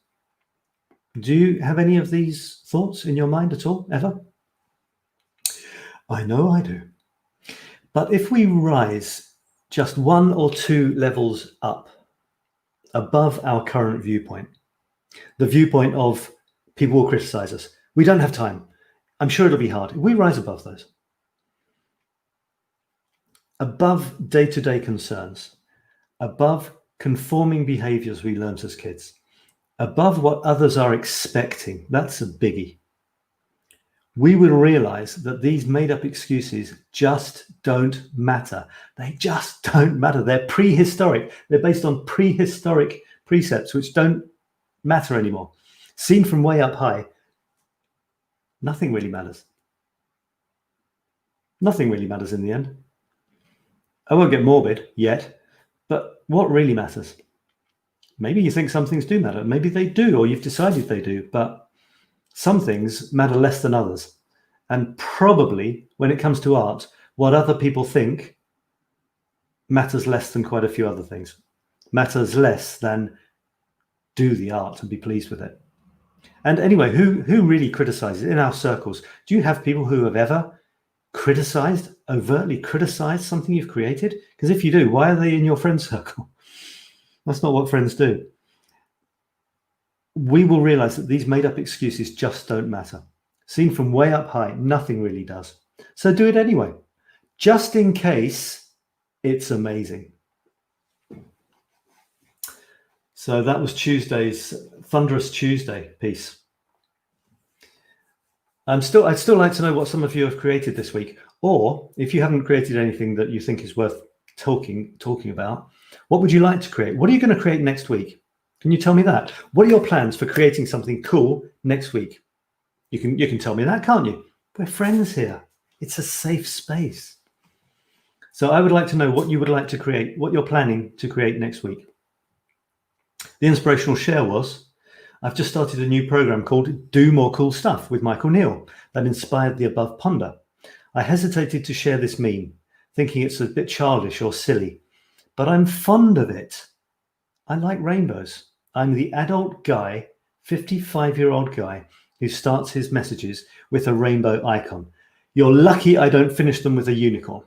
[SPEAKER 1] Do you have any of these thoughts in your mind at all, ever? I know I do. But if we rise just 1 or 2 levels up, above our current viewpoint. The viewpoint of people will criticize us. We don't have time. I'm sure it'll be hard. We rise above those. Above day-to-day concerns, above conforming behaviors we learned as kids, above what others are expecting. That's a biggie. We will realize that these made-up excuses just don't matter. They just don't matter. They're prehistoric. They're based on prehistoric precepts which don't matter anymore. Seen from way up high, nothing really matters. Nothing really matters in the end. I won't get morbid yet, but what really matters? Maybe you think some things do matter. Maybe they do, or you've decided they do, but some things matter less than others. And probably when it comes to art, what other people think matters less than quite a few other things. Matters less than do the art and be pleased with it. And anyway, who really criticizes in our circles? Do you have people who have ever criticized, overtly criticized something you've created? Because if you do, why are they in your friend circle? That's not what friends do. We will realize that these made-up excuses just don't matter. Seen from way up high, nothing really does. So do it anyway, just in case it's amazing. So that was Tuesday's Thunderous Tuesday piece. I'd still like to know what some of you have created this week, or if you haven't created anything that you think is worth talking about, what would you like to create? What are you going to create next week? Can you tell me that? What are your plans for creating something cool next week? You can tell me that, can't you? We're friends here. It's a safe space. So I would like to know what you would like to create, what you're planning to create next week. The inspirational share was, I've just started a new program called Do More Cool Stuff with Michael Neal that inspired the above ponder. I hesitated to share this meme, thinking it's a bit childish or silly, but I'm fond of it. I like rainbows. I'm the adult guy, 55-year-old guy, who starts his messages with a rainbow icon. You're lucky I don't finish them with a unicorn.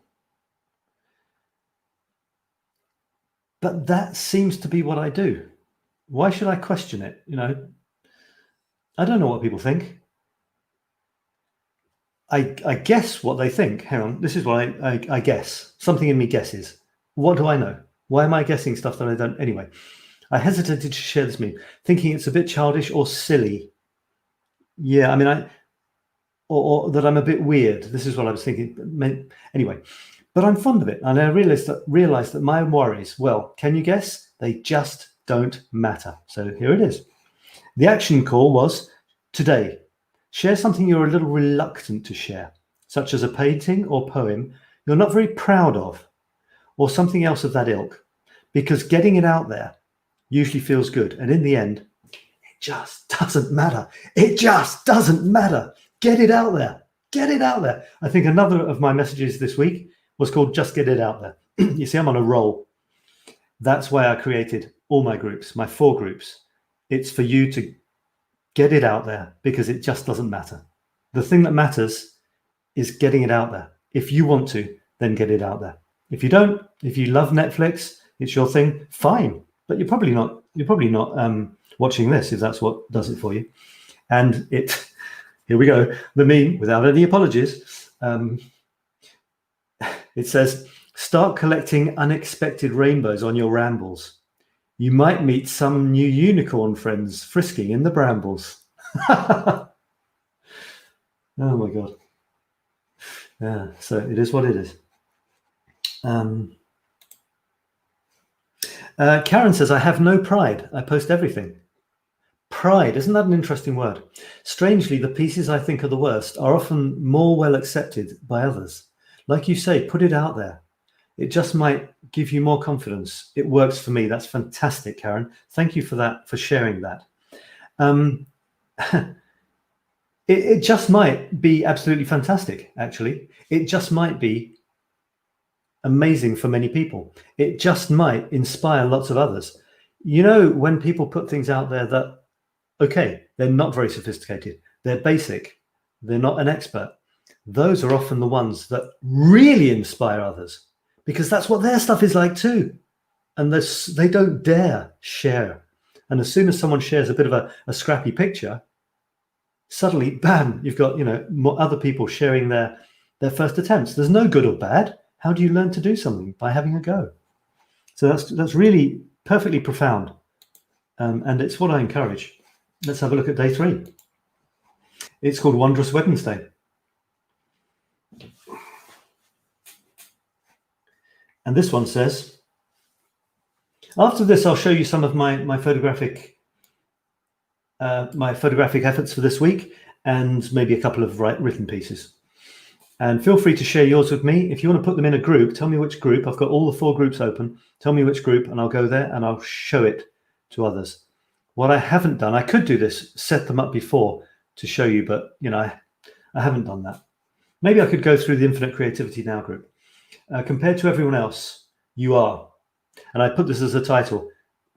[SPEAKER 1] But that seems to be what I do. Why should I question it? You know, I don't know what people think. I guess what they think. Hang on, this is what I guess. Something in me guesses. What do I know? Why am I guessing stuff that I don't? Anyway, I hesitated to share this meme, thinking it's a bit childish or silly. Yeah, I mean, or that I'm a bit weird. This is what I was thinking. Anyway, but I'm fond of it. And I realized that my worries, well, can you guess? They just don't matter. So here it is. The action call was today. Share something you're a little reluctant to share, such as a painting or poem you're not very proud of, or something else of that ilk, because getting it out there usually feels good. And in the end, it just doesn't matter. It just doesn't matter. Get it out there. Get it out there. I think another of my messages this week was called Just Get It Out There. You see, I'm on a roll. That's why I created all my groups, my 4 groups. It's for you to get it out there because it just doesn't matter. The thing that matters is getting it out there. If you want to, then get it out there. If you don't, if you love Netflix, it's your thing, fine. But you're probably not watching this if that's what does it for you. And here we go, the meme without any apologies. It says, start collecting unexpected rainbows on your rambles. You might meet some new unicorn friends frisking in the brambles. Oh my God. Yeah, so it is what it is. Karen says, I have no pride. I post everything. Pride, isn't that an interesting word? Strangely, the pieces I think are the worst are often more well accepted by others. Like you say, put it out there. It just might give you more confidence. It works for me. That's fantastic, Karen. Thank you for that, for sharing that. It just might be absolutely fantastic, actually. It just might be amazing for many people. It just might inspire lots of others. You know, when people put things out there that, okay, they're not very sophisticated, they're basic, they're not an expert, those are often the ones that really inspire others because that's what their stuff is like too. And they don't dare share. And as soon as someone shares a bit of a scrappy picture, suddenly, bam, you've got, more other people sharing their first attempts. There's no good or bad. How do you learn to do something? By having a go. So that's really perfectly profound. And it's what I encourage. Let's have a look at day 3. It's called Wondrous Wednesday. And this one says, after this, I'll show you some of my photographic efforts for this week, and maybe a couple of written pieces. And feel free to share yours with me. If you want to put them in a group, tell me which group. I've got all the 4 groups open. Tell me which group, and I'll go there and I'll show it to others. What I haven't done, I could do this, set them up before to show you, but I haven't done that. Maybe I could go through the Infinite Creativity Now group. Compared to everyone else, you are. And I put this as a title,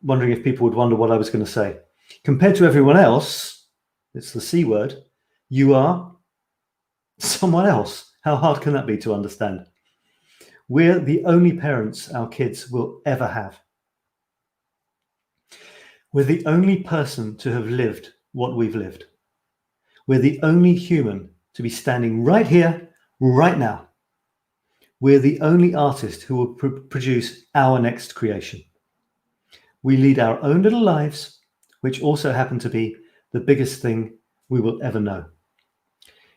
[SPEAKER 1] wondering if people would wonder what I was going to say. Compared to everyone else, it's the C word, you are someone else. How hard can that be to understand? We're the only parents our kids will ever have. We're the only person to have lived what we've lived. We're the only human to be standing right here, right now. We're the only artist who will produce our next creation. We lead our own little lives, which also happen to be the biggest thing we will ever know.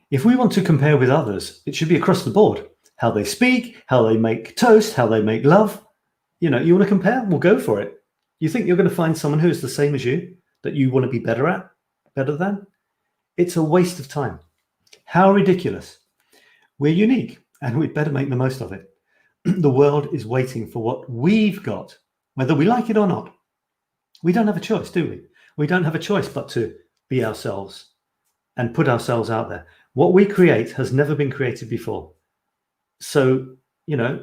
[SPEAKER 1] If we want to compare with others, it should be across the board. How they speak, how they make toast, how they make love. You want to compare? Well, go for it. You think you're going to find someone who is the same as you, that you want to be better than? It's a waste of time. How ridiculous. We're unique, and we'd better make the most of it. The world is waiting for what we've got, whether we like it or not. We don't have a choice, do we? We don't have a choice but to be ourselves and put ourselves out there. What we create has never been created before. So,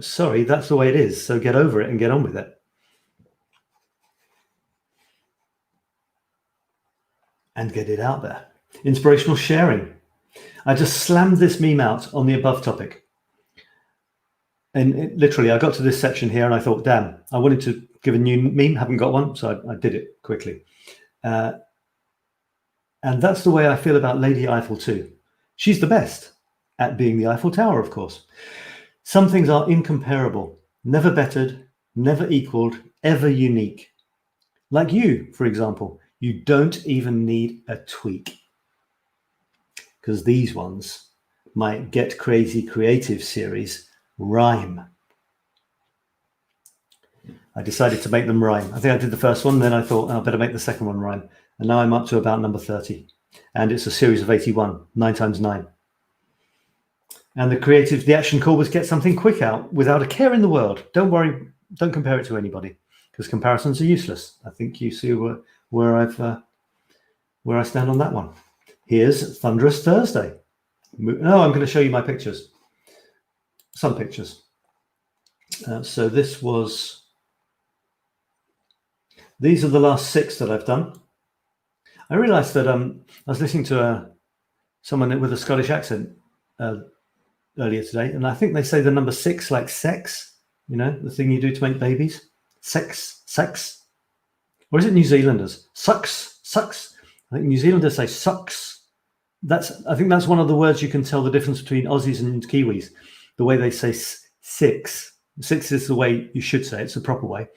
[SPEAKER 1] sorry, that's the way it is. So get over it and get on with it. And get it out there. Inspirational sharing. I just slammed this meme out on the above topic. And literally, I got to this section here and I thought, damn, I wanted to give a new meme, haven't got one, so I did it quickly. And that's the way I feel about Lady Eiffel too. She's the best at being the Eiffel Tower, of course. Some things are incomparable, never bettered, never equaled, ever unique. Like you, for example, you don't even need a tweak. Because these ones, my Get Crazy Creative series, rhyme. I decided to make them rhyme. I think I did the first one, then I thought I better make the second one rhyme. And now I'm up to about number 30. And it's a series of 81, 9 times 9. And the action call was get something quick out without a care in the world. Don't worry, don't compare it to anybody, because comparisons are useless. I think you see where I stand on that one. Here's Thunderous Thursday. No, I'm going to show you my pictures. Some pictures. So these are the last 6 that I've done. I realized that I was listening to someone with a Scottish accent earlier today, and I think they say the number 6 like sex, the thing you do to make babies. Sex. Or is it New Zealanders? Sucks. I think New Zealanders say sucks. I think that's one of the words you can tell the difference between Aussies and Kiwis. The way they say 6. 6 is the way you should say it. It's the proper way.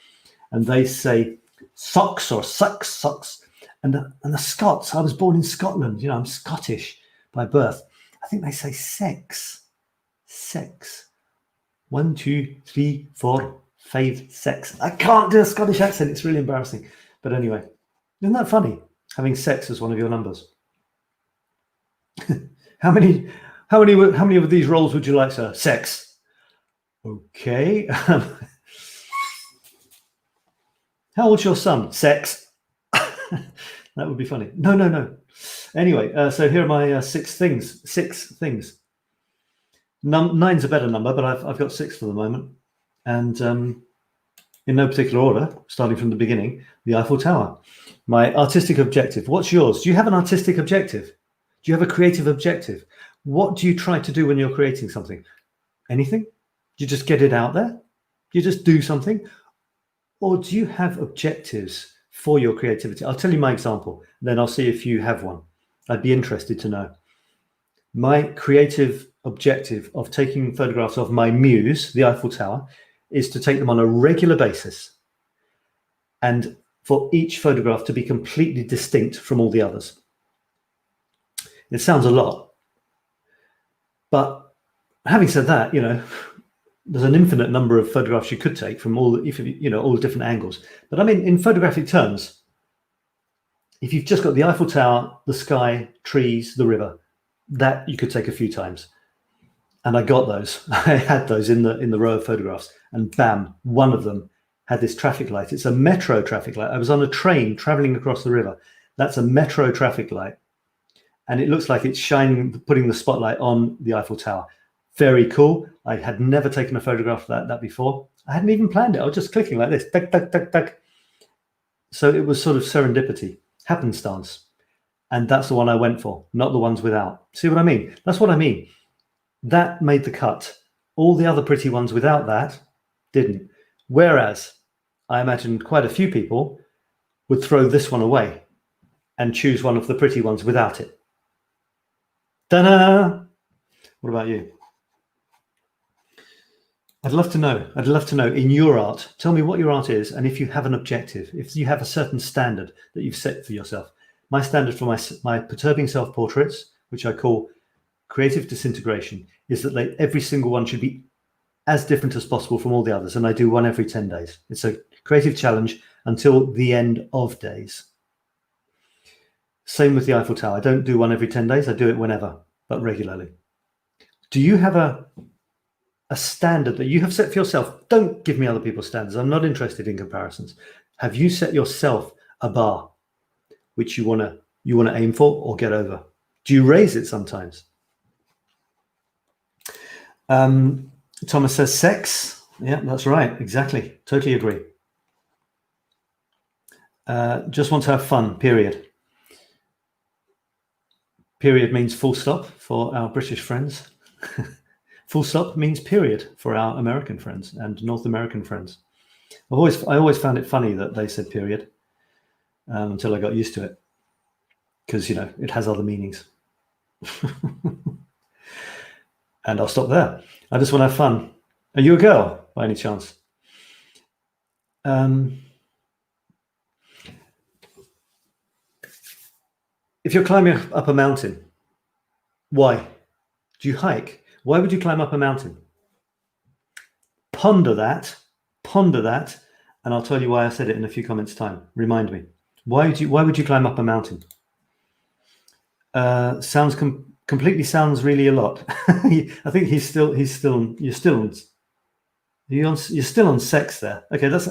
[SPEAKER 1] And they say socks or sucks. And the Scots, I was born in Scotland. I'm Scottish by birth. I think they say sex. 1, 2, 3, 4, 5, 6. I can't do a Scottish accent. It's really embarrassing. But anyway, isn't that funny? Having sex as one of your numbers. How many of these roles would you like, sir? Sex. Okay. How old's your son? Sex. That would be funny. No. Anyway, so here are my 6 things. 6 things. 9's a better number, but I've got 6 for the moment. And in no particular order, starting from the beginning, the Eiffel Tower. My artistic objective. What's yours? Do you have an artistic objective? Do you have a creative objective? What do you try to do when you're creating something? Anything? Do you just get it out there? You just do something? Or do you have objectives for your creativity? I'll tell you my example, then I'll see if you have one. I'd be interested to know. My creative objective of taking photographs of my muse, the Eiffel Tower, is to take them on a regular basis and for each photograph to be completely distinct from all the others. It sounds a lot, but having said that, you know, there's an infinite number of photographs you could take from all the different angles. But I mean, in photographic terms, if you've just got the Eiffel Tower, the sky, trees, the river, that you could take a few times. And I got those. I had those in the row of photographs, and bam, one of them had this traffic light. It's a metro traffic light. I was on a train traveling across the river. That's a metro traffic light. And it looks like it's shining, putting the spotlight on the Eiffel Tower. Very cool. I had never taken a photograph of that before. I hadn't even planned it. I was just clicking like this, tuck, tuck, tuck, tuck. So it was sort of serendipity, happenstance. And that's the one I went for, not the ones without. See what I mean? That's what I mean. That made the cut. All the other pretty ones without that didn't. Whereas I imagined quite a few people would throw this one away and choose one of the pretty ones without it. Ta-da! What about you? I'd love to know. I'd love to know in your art. Tell me what your art is, and if you have an objective, if you have a certain standard that you've set for yourself. My standard for my perturbing self-portraits, which I call creative disintegration, is that every single one should be as different as possible from all the others, and I do one every 10 days. It's a creative challenge until the end of days. Same with the Eiffel Tower. I don't do one every 10 days. I do it whenever, but regularly. Do you have a standard that you have set for yourself? Don't give me other people's standards. I'm not interested in comparisons. Have you set yourself a bar which you want to aim for or get over? Do you raise it sometimes? Thomas says sex. Yeah, that's right. Exactly. Totally agree. Just want to have fun, period. Period means full stop for our British friends. Full stop means period for our American friends and North American friends. I always found it funny that they said period until I got used to it, because, you know, it has other meanings. And I'll stop there. I just want to have fun. Are you a girl by any chance? If you're climbing up a mountain, why? Do you hike? Why would you climb up a mountain? Ponder that, and I'll tell you why I said it in a few comments' time. Remind me. Why would you climb up a mountain? Completely sounds really a lot. I think you're still on sex there. Okay, let's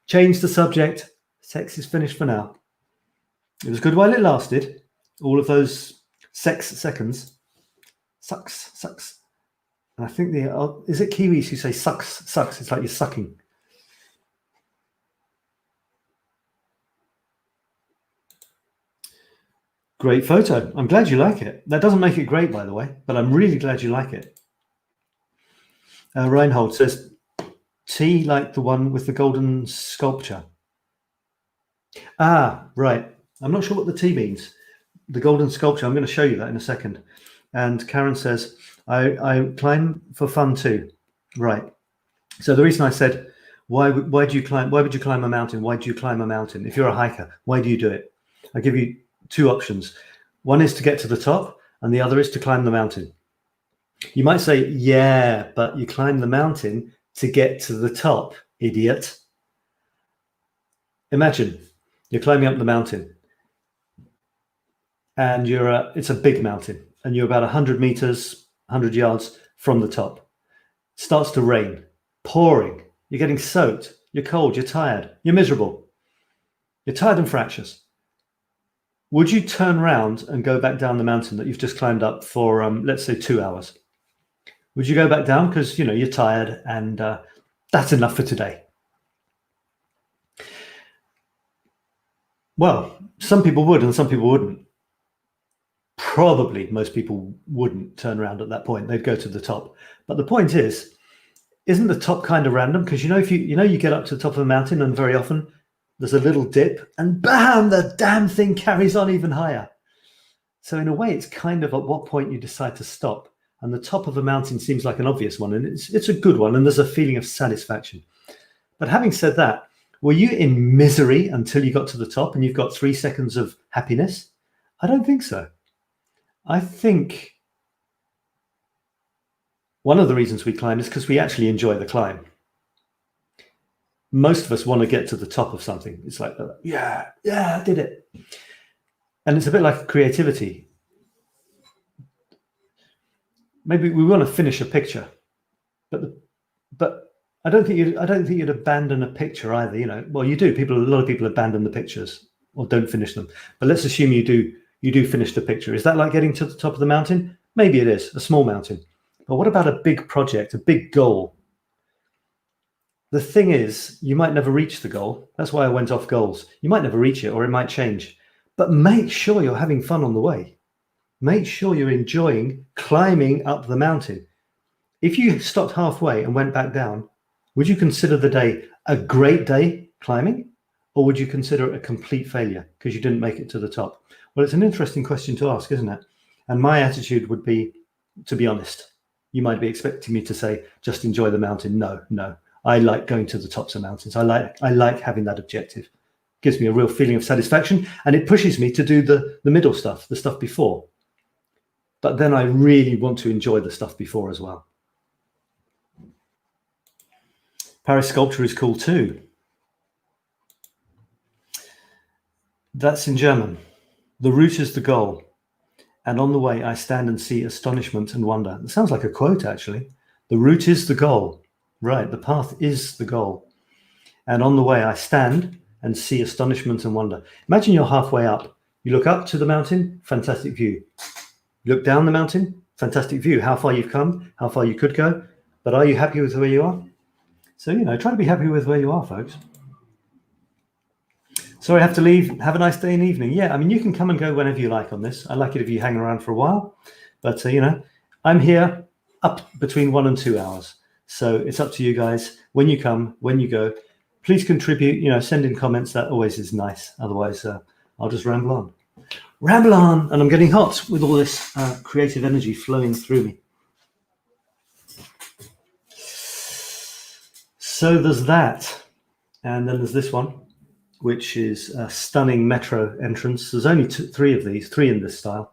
[SPEAKER 1] change the subject. Sex is finished for now. It was good while it lasted. All of those sex seconds. Sucks. And I think is it Kiwis who say sucks? It's like you're sucking. Great photo. I'm glad you like it. That doesn't make it great, by the way, but I'm really glad you like it. Reinhold says, T like the one with the golden sculpture. Ah, right. I'm not sure what the T means. The golden sculpture. I'm going to show you that in a second. And Karen says, I climb for fun too. Right. So the reason I said, why would you climb a mountain? Why do you climb a mountain? If you're a hiker, why do you do it? I'll give you two options. One is to get to the top, and the other is to climb the mountain. You might say, yeah, but you climb the mountain to get to the top, idiot. Imagine you're climbing up the mountain, and it's a big mountain, and you're about 100 meters, 100 yards from the top. It starts to rain, pouring. You're getting soaked. You're cold. You're tired. You're miserable. You're tired and fractious. Would you turn around and go back down the mountain that you've just climbed up for, let's say, 2 hours? Would you go back down because, you know, you're tired and that's enough for today? Well, some people would and some people wouldn't. Probably most people wouldn't turn around at that point. They'd go to the top. But the point is, isn't the top kind of random? Because if you get up to the top of a mountain and very often there's a little dip and bam, the damn thing carries on even higher. So in a way, it's kind of at what point you decide to stop. And the top of a mountain seems like an obvious one, and it's a good one, and there's a feeling of satisfaction. But having said that, were you in misery until you got to the top and you've got 3 seconds of happiness? I don't think so. I think one of the reasons we climb is because we actually enjoy the climb. Most of us want to get to the top of something. It's like, yeah, I did it. And it's a bit like creativity. Maybe we want to finish a picture, but I don't think you'd abandon a picture either. Well, you do. A lot of people abandon the pictures or don't finish them. But let's assume you do finish the picture. Is that like getting to the top of the mountain? Maybe it is, a small mountain. But what about a big project, a big goal? The thing is, you might never reach the goal. That's why I went off goals. You might never reach it, or it might change. But make sure you're having fun on the way. Make sure you're enjoying climbing up the mountain. If you stopped halfway and went back down, would you consider the day a great day climbing? Or would you consider it a complete failure because you didn't make it to the top? Well, it's an interesting question to ask, isn't it? And my attitude would be, to be honest. You might be expecting me to say, just enjoy the mountain. No. I like going to the tops of mountains. I like having that objective. It gives me a real feeling of satisfaction, and it pushes me to do the middle stuff, the stuff before. But then I really want to enjoy the stuff before as well. Paris sculpture is cool too. That's in German. The route is the goal. And on the way, I stand and see astonishment and wonder. It sounds like a quote, actually. The route is the goal. Right, the path is the goal. And on the way, I stand and see astonishment and wonder. Imagine you're halfway up. You look up to the mountain, fantastic view. You look down the mountain, fantastic view. How far you've come, how far you could go. But are you happy with where you are? So, try to be happy with where you are, folks. Sorry, I have to leave. Have a nice day and evening. Yeah, I mean, you can come and go whenever you like on this. I like it if you hang around for a while. But, I'm here up between 1 and 2 hours. So it's up to you guys. When you come, when you go, please contribute, send in comments. That always is nice. Otherwise, I'll just ramble on. And I'm getting hot with all this creative energy flowing through me. So there's that. And then there's this one, which is a stunning metro entrance. There's only 3 of these, 3 in this style.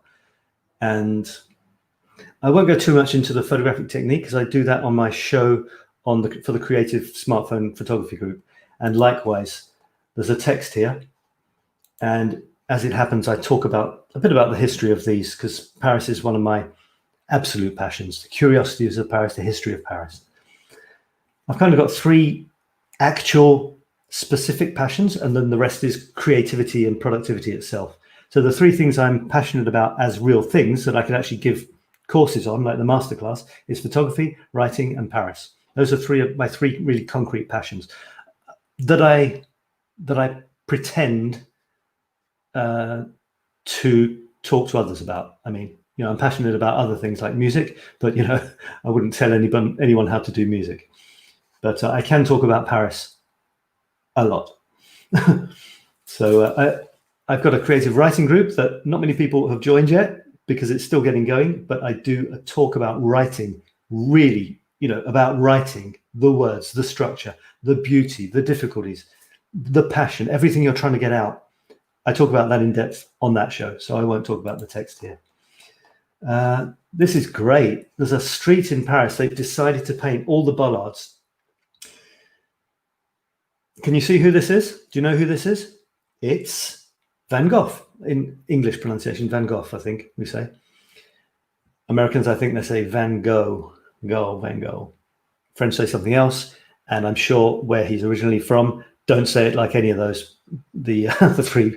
[SPEAKER 1] And I won't go too much into the photographic technique because I do that on my show for the Creative Smartphone Photography Group. And likewise, there's a text here. And as it happens, I talk a bit about the history of these because Paris is one of my absolute passions. The curiosities of Paris, the history of Paris. I've kind of got 3 actual specific passions, and then the rest is creativity and productivity itself. So the 3 things I'm passionate about as real things that I can actually give courses on, like the masterclass, is photography, writing, and Paris. Those are 3 of my 3 really concrete passions that I pretend to talk to others about. I mean, I'm passionate about other things like music, but I wouldn't tell anyone how to do music. But I can talk about Paris a lot. So I've got a creative writing group that not many people have joined yet because it's still getting going, but I do a talk about writing, really, about writing, the words, the structure, the beauty, the difficulties, the passion, everything you're trying to get out. I talk about that in depth on that show, so I won't talk about the text here. This is great. There's a street in Paris. They've decided to paint all the bollards. Can you see who this is? Do you know who this is? It's Van Gogh, in English pronunciation, Van Gogh, I think we say. Americans, I think they say Van Gogh, Van Gogh. French say something else, and I'm sure where he's originally from, don't say it like any of those, the 3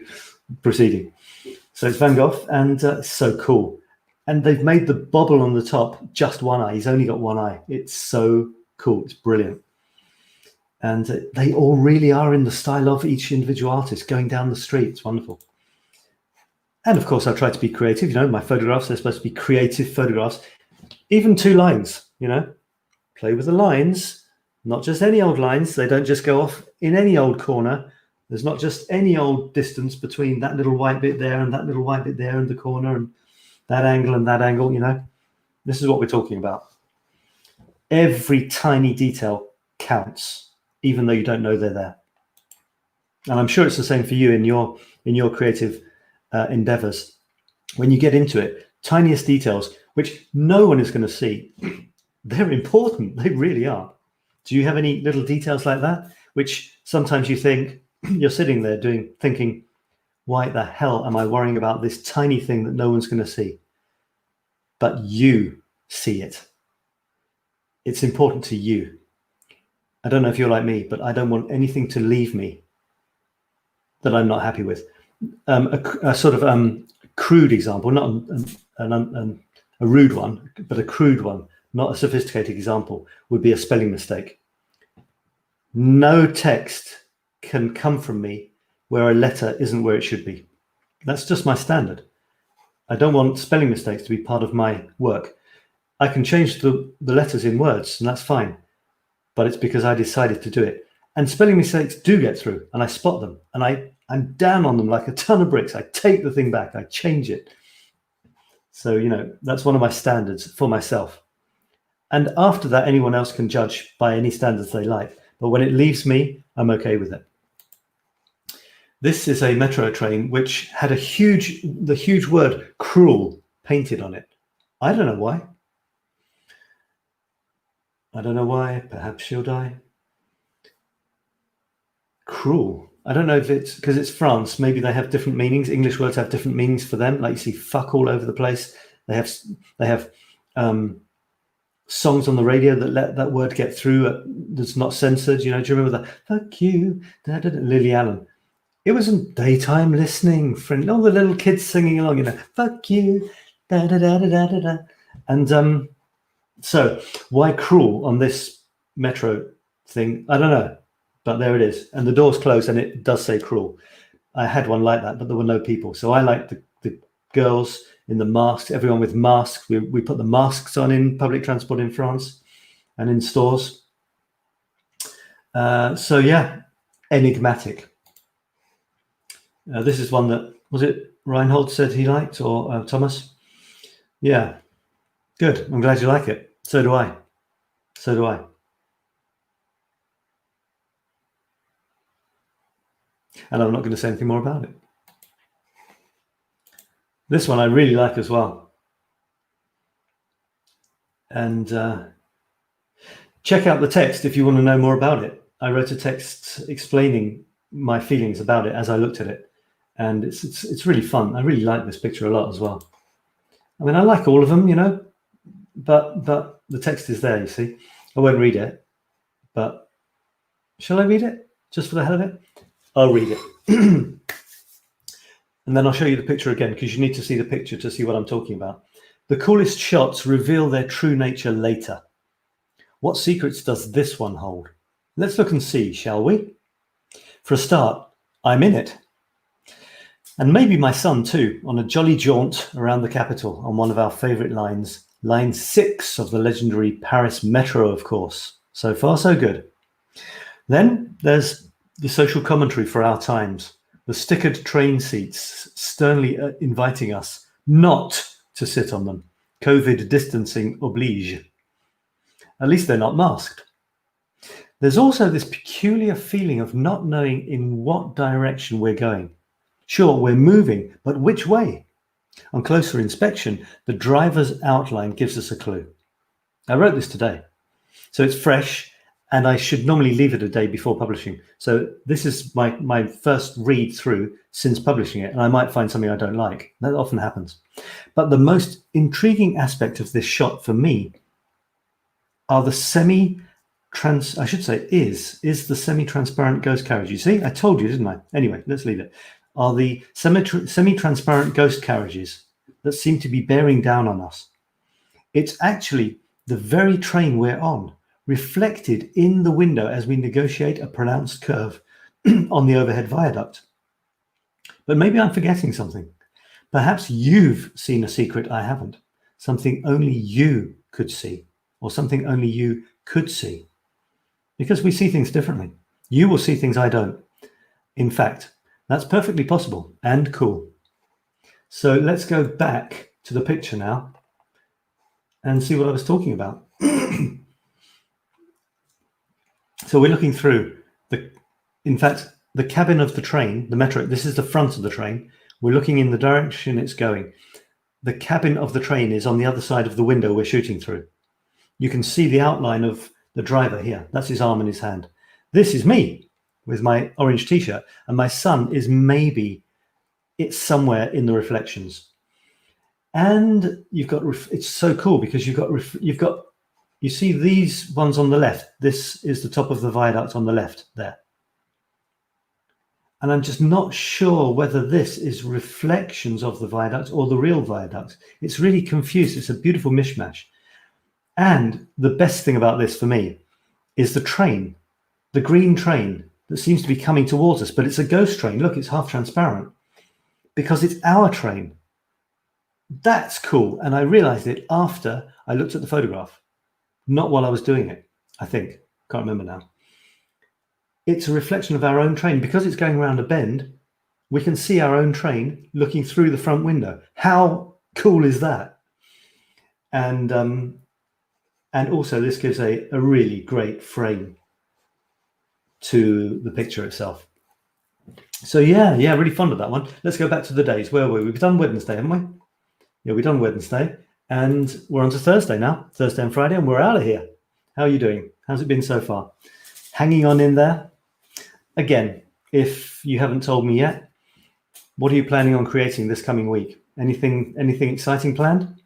[SPEAKER 1] preceding. So it's Van Gogh, and it's so cool. And they've made the bobble on the top just one eye. He's only got one eye. It's so cool. It's brilliant. And they all really are in the style of each individual artist going down the street. It's wonderful. And of course, I try to be creative. My photographs, they're supposed to be creative photographs. Even 2 lines, play with the lines Not just any old lines. They don't just go off in any old corner. There's not just any old distance between that little white bit there and that little white bit there in the corner and that angle, you know. This is what we're talking about. Every tiny detail counts, even though you don't know they're there. And I'm sure it's the same for you in your creative endeavors. When you get into it, tiniest details, which no one is going to see, they're important. They really are. Do you have any little details like that, which sometimes you think, you're sitting there thinking, why the hell am I worrying about this tiny thing that no one's going to see? But you see it. It's important to you. I don't know if you're like me, but I don't want anything to leave me that I'm not happy with. A sort of crude example, not a rude one, but a crude one, not a sophisticated example, would be a spelling mistake. No text can come from me where a letter isn't where it should be. That's just my standard. I don't want spelling mistakes to be part of my work. I can change the letters in words, and that's fine, but it's because I decided to do it. And spelling mistakes do get through, and I spot them, and I'm down on them like a ton of bricks. I take the thing back, I change it. So, you know, that's one of my standards for myself. And after that, anyone else can judge by any standards they like. But when it leaves me, I'm okay with it. This is a metro train which had the huge word cruel painted on it. I don't know why. I don't know why. Perhaps she'll die. Cruel. I don't know if it's because it's France. Maybe they have different meanings. English words have different meanings for them. Like you see fuck all over the place. They have songs on the radio that let that word get through that's not censored. You know, do you remember the fuck you, Lily Allen? It was in daytime listening, friend. All the little kids singing along, you know, fuck you, da da da da da da da. And so why cruel on this metro thing? I don't know, but there it is. And the door's closed and it does say cruel. I had one like that, but there were no people. So I like the girls in the masks, everyone with masks. We put the masks on in public transport in France and in stores. So yeah, enigmatic. This is one that, was it Reinhold said he liked, or Thomas? Yeah, good. I'm glad you like it. So do I. So do I. And I'm not going to say anything more about it. This one I really like as well. And check out the text if you want to know more about it. I wrote a text explaining my feelings about it as I looked at it. And it's really fun. I really like this picture a lot as well. I mean, I like all of them, you know, but the text is there, you see. I won't read it, but shall I read it just for the hell of it? I'll read it. And then I'll show you the picture again, because you need to see the picture to see what I'm talking about. The coolest shots reveal their true nature later. What secrets does this one hold? Let's look and see, shall we? For a start, I'm in it. And maybe my son too, on a jolly jaunt around the capital on one of our favorite lines, line 6 of the legendary Paris Metro, of course. So far, so good. Then there's the social commentary for our times, the stickered train seats sternly inviting us not to sit on them. COVID distancing oblige. At least they're not masked. There's also this peculiar feeling of not knowing in what direction we're going. Sure, we're moving, but which way? On closer inspection, the driver's outline gives us a clue. I wrote this today, so it's fresh, and I should normally leave it a day before publishing. So this is my first read through since publishing it, and I might find something I don't like. That often happens. But the most intriguing aspect of this shot for me are the is the semi-transparent ghost carriage. You see, I told you, didn't I? Anyway, let's leave it. Are the semi-transparent ghost carriages that seem to be bearing down on us. It's actually the very train we're on, reflected in the window as we negotiate a pronounced curve on the overhead viaduct. But maybe I'm forgetting something. Perhaps you've seen a secret I haven't, something only you could see, or something only you could see. because we see things differently. You will see things I don't. In fact, that's perfectly possible and cool. So let's go back to the picture now and see what I was talking about. So we're looking through in fact, the cabin of the train, the metro, this is the front of the train. We're looking in the direction it's going. The cabin of the train is on the other side of the window we're shooting through. You can see the outline of the driver here. That's his arm and his hand. This is me with my orange t-shirt, and my son is maybe, it's somewhere in the reflections. And you've got, it's so cool because you see these ones on the left. This is the top of the viaduct on the left there. And I'm just not sure whether this is reflections of the viaduct or the real viaduct. It's really confused. It's a beautiful mishmash. And the best thing about this for me is the train, the green train that seems to be coming towards us, but it's a ghost train. Look, it's half transparent because it's our train. That's cool. And I realized it after I looked at the photograph, not while I was doing it, I think. Can't remember now. It's a reflection of our own train. Because it's going around a bend, we can see our own train looking through the front window. How cool is that? And also this gives a really great frame to the picture itself. So yeah, really fond of that one. Let's go back to the days. Where were we? We've done Wednesday, haven't we? Yeah, we've done Wednesday, and we're on to Thursday now. Thursday and Friday, and we're out of here. How are you doing? How's it been so far? Hanging on in there? Again, if you haven't told me yet, what are you planning on creating this coming week? Anything exciting planned?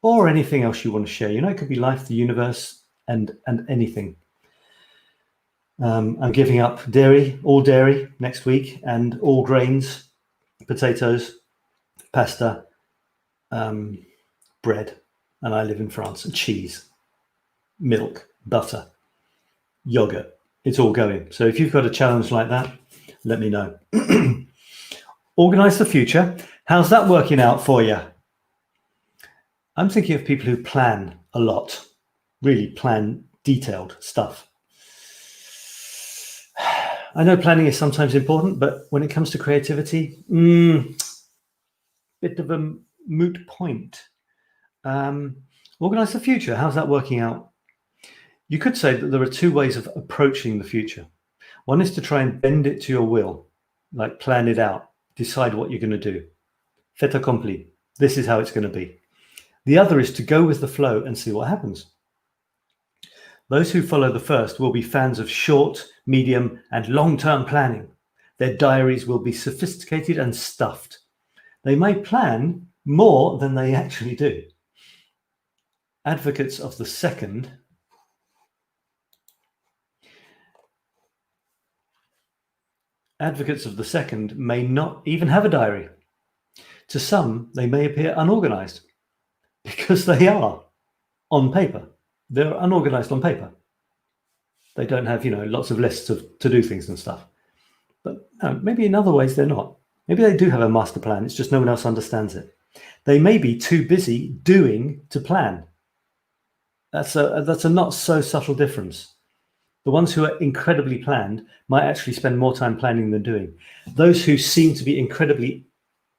[SPEAKER 1] Or anything else you want to share? You know, it could be life, the universe, and anything. I'm giving up all dairy next week, and all grains, potatoes, pasta, bread, and I live in France, cheese, milk, butter, yogurt. It's all going. So if you've got a challenge like that, let me know. Organize the future. How's that working out for you? I'm thinking of people who plan a lot, really plan detailed stuff. I know planning is sometimes important, but when it comes to creativity, bit of a moot point. Organize the future. How's that working out? You could say that there are two ways of approaching the future. One is to try and bend it to your will, like plan it out, decide what you're going to do. Fait accompli. This is how it's going to be. The other is to go with the flow and see what happens. Those who follow the first will be fans of short, medium, and long-term planning. Their diaries will be sophisticated and stuffed. They may plan more than they actually do. Advocates of the second may not even have a diary. To some, they may appear unorganized because they are on paper. They're unorganized on paper. They don't have, lots of lists of to-do things and stuff. But no, maybe in other ways they're not. Maybe they do have a master plan. It's just no one else understands it. They may be too busy doing to plan. That's a not so subtle difference. The ones who are incredibly planned might actually spend more time planning than doing. Those who seem to be incredibly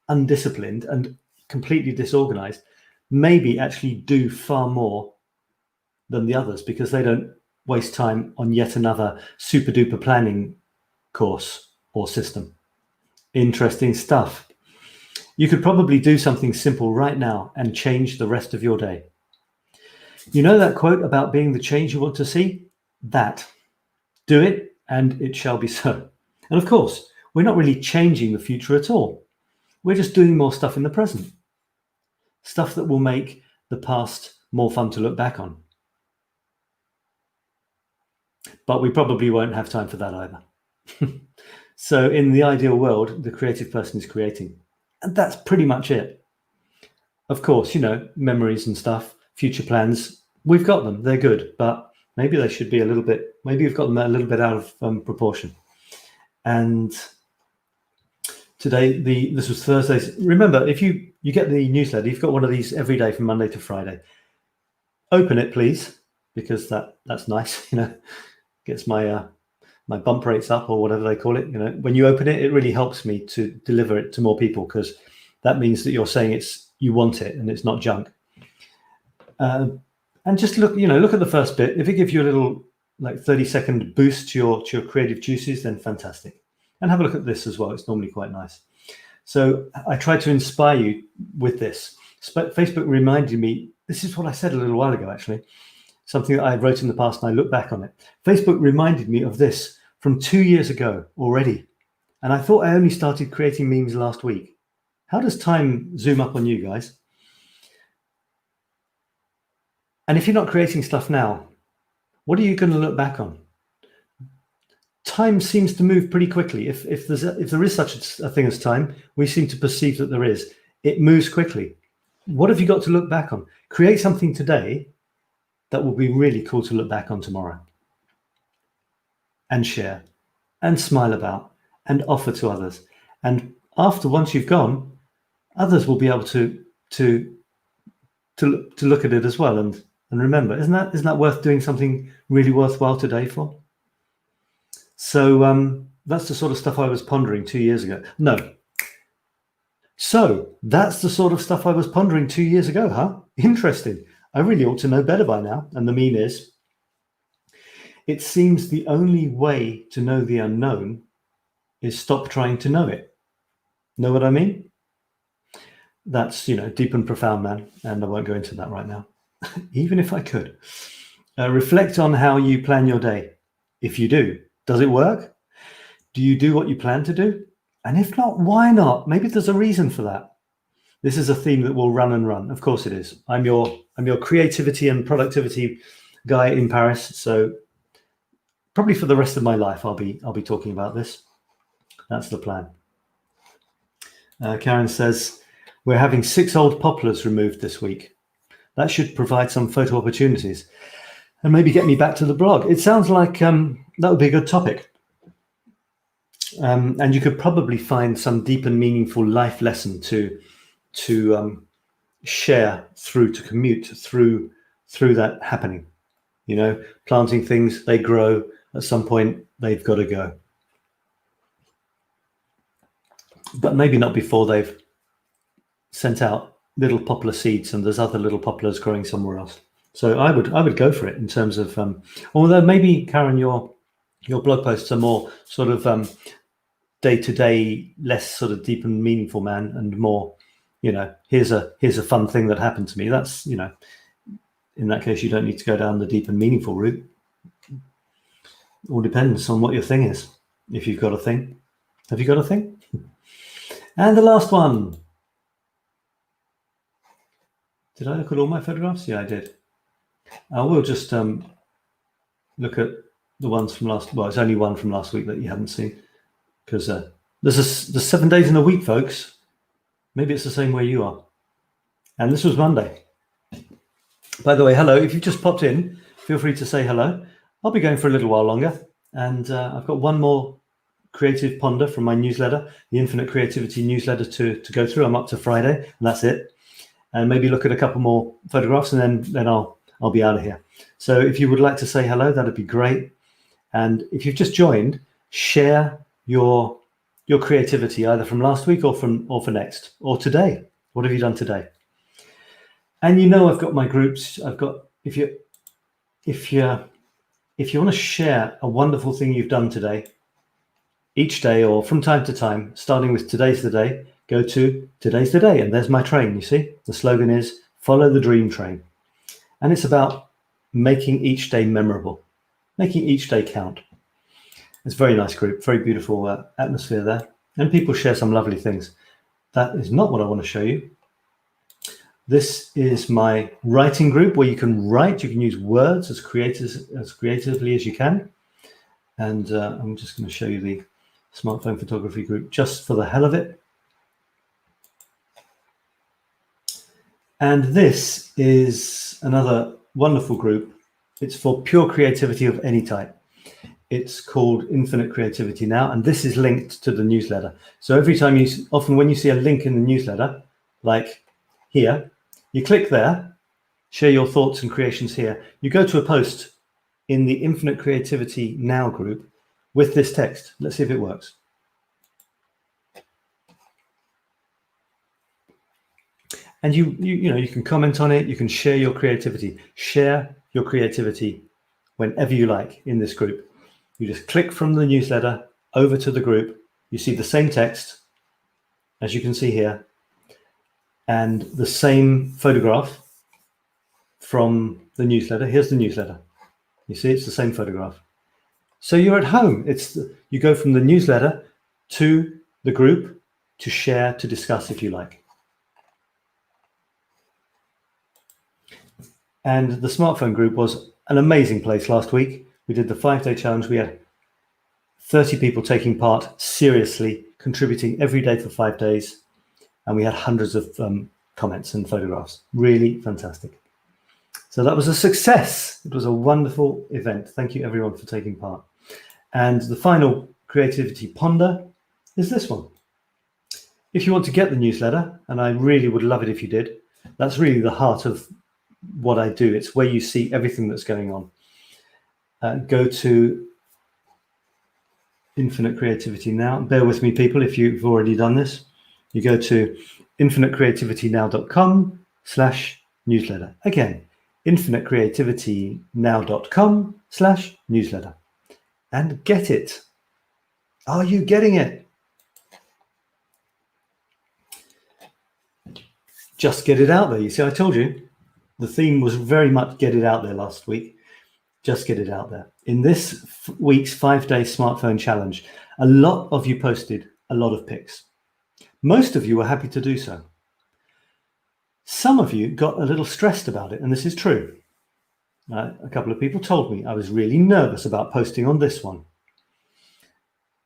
[SPEAKER 1] undisciplined and completely disorganized maybe actually do far more than the others because they don't waste time on yet another super duper planning course or system. Interesting stuff. You could probably do something simple right now and change the rest of your day. You know that quote about being the change you want to see? That. Do it and it shall be so. And of course, we're not really changing the future at all. We're just doing more stuff in the present. Stuff that will make the past more fun to look back on. But we probably won't have time for that either. So in the ideal world, the creative person is creating. And that's pretty much it. Of course, memories and stuff, future plans, we've got them, they're good, but maybe they should be maybe we've got them a little bit out of proportion. And today, this was Thursday. Remember, if you get the newsletter, you've got one of these every day from Monday to Friday. Open it, please, because that's nice, Get gets my my bump rates up, or whatever they call it. You know, when you open it, it really helps me to deliver it to more people, because that means that you're saying you want it and it's not junk. And just look, you know, look at the first bit. If it gives you a little like 30-second boost to your creative juices, then fantastic. And have a look at this as well. It's normally quite nice. So I try to inspire you with this. Facebook reminded me, this is what I said a little while ago, actually, something that I wrote in the past, and I look back on it. Facebook reminded me of this from 2 years ago already. And I thought I only started creating memes last week. How does time zoom up on you guys? And if you're not creating stuff now, what are you going to look back on? Time seems to move pretty quickly. If there is such a thing as time, we seem to perceive that there is. It moves quickly. What have you got to look back on? Create something today that will be really cool to look back on tomorrow, and share, and smile about, and offer to others. And once you've gone, others will be able to look at it as well and remember. Isn't that worth doing something really worthwhile today for? So that's the sort of stuff I was pondering 2 years ago. No. So that's the sort of stuff I was pondering 2 years ago, huh? Interesting. I really ought to know better by now. And the meme is, it seems the only way to know the unknown is stop trying to know it. Know what I mean? That's, you know, deep and profound, man. And I won't go into that right now, even if I could. Reflect on how you plan your day. If you do, does it work? Do you do what you plan to do? And if not, why not? Maybe there's a reason for that. This is a theme that will run and run. Of course it is. I'm your creativity and productivity guy in Paris. So probably for the rest of my life, I'll be talking about this. That's the plan. Karen says, we're having 6 old poplars removed this week. That should provide some photo opportunities and maybe get me back to the blog. It sounds like that would be a good topic. And you could probably find some deep and meaningful life lesson to share through, to commute through that happening. You know, planting things, they grow. At some point, they've got to go. But maybe not before they've sent out little poplar seeds and there's other little poplars growing somewhere else. So I would go for it in terms of, although maybe, Karen, your blog posts are more sort of day-to-day, less sort of deep and meaningful, man, and more, you know, here's a fun thing that happened to me. That's, you know, in that case, you don't need to go down the deep and meaningful route. It all depends on what your thing is. If you've got a thing. Have you got a thing? And the last one. Did I look at all my photographs? Yeah, I did. I will just look at the ones from last, well, it's only one from last week that you haven't seen, because there's 7 days in a week, folks. Maybe it's the same way you are. And this was Monday. By the way, hello. If you've just popped in, feel free to say hello. I'll be going for a little while longer. And I've got one more creative ponder from my newsletter, the Infinite Creativity newsletter to go through. I'm up to Friday, and that's it. And maybe look at a couple more photographs, and then I'll be out of here. So if you would like to say hello, that'd be great. And if you've just joined, share your creativity either from last week or for next, or today. What have you done today? And you know, I've got my groups. I've got, if you want to share a wonderful thing you've done today, each day or from time to time, starting with today's the day, go to today's the day. And there's my train, you see? The slogan is follow the dream train. And it's about making each day memorable, making each day count. It's a very nice group, very beautiful atmosphere there. And people share some lovely things. That is not what I want to show you. This is my writing group where you can write, you can use words as creatively as you can. And I'm just going to show you the smartphone photography group just for the hell of it. And this is another wonderful group. It's for pure creativity of any type. It's called Infinite Creativity Now, and this is linked to the newsletter. So every time often when you see a link in the newsletter, like here, you click there, share your thoughts and creations here. You go to a post in the Infinite Creativity Now group with this text. Let's see if it works. And you know, you can comment on it, you can share your creativity. Share your creativity whenever you like in this group. You just click from the newsletter over to the group. You see the same text, as you can see here, and the same photograph from the newsletter. Here's the newsletter. You see, it's the same photograph. So you're at home. You go from the newsletter to the group to share, to discuss if you like. And the smartphone group was an amazing place last week. We did the 5-day challenge. We had 30 people taking part seriously, contributing every day for 5 days. And we had hundreds of comments and photographs. Really fantastic. So that was a success. It was a wonderful event. Thank you everyone for taking part. And the final creativity ponder is this one. If you want to get the newsletter, and I really would love it if you did, that's really the heart of what I do. It's where you see everything that's going on. Go to Infinite Creativity Now. Bear with me, people, if you've already done this. You go to infinitecreativitynow.com/newsletter. Again, infinitecreativitynow.com/newsletter. And get it. Are you getting it? Just get it out there. You see, I told you. The theme was very much get it out there last week. Just get it out there. In this week's 5-day smartphone challenge, a lot of you posted a lot of pics. Most of you were happy to do so. Some of you got a little stressed about it, and this is true. A couple of people told me I was really nervous about posting on this one.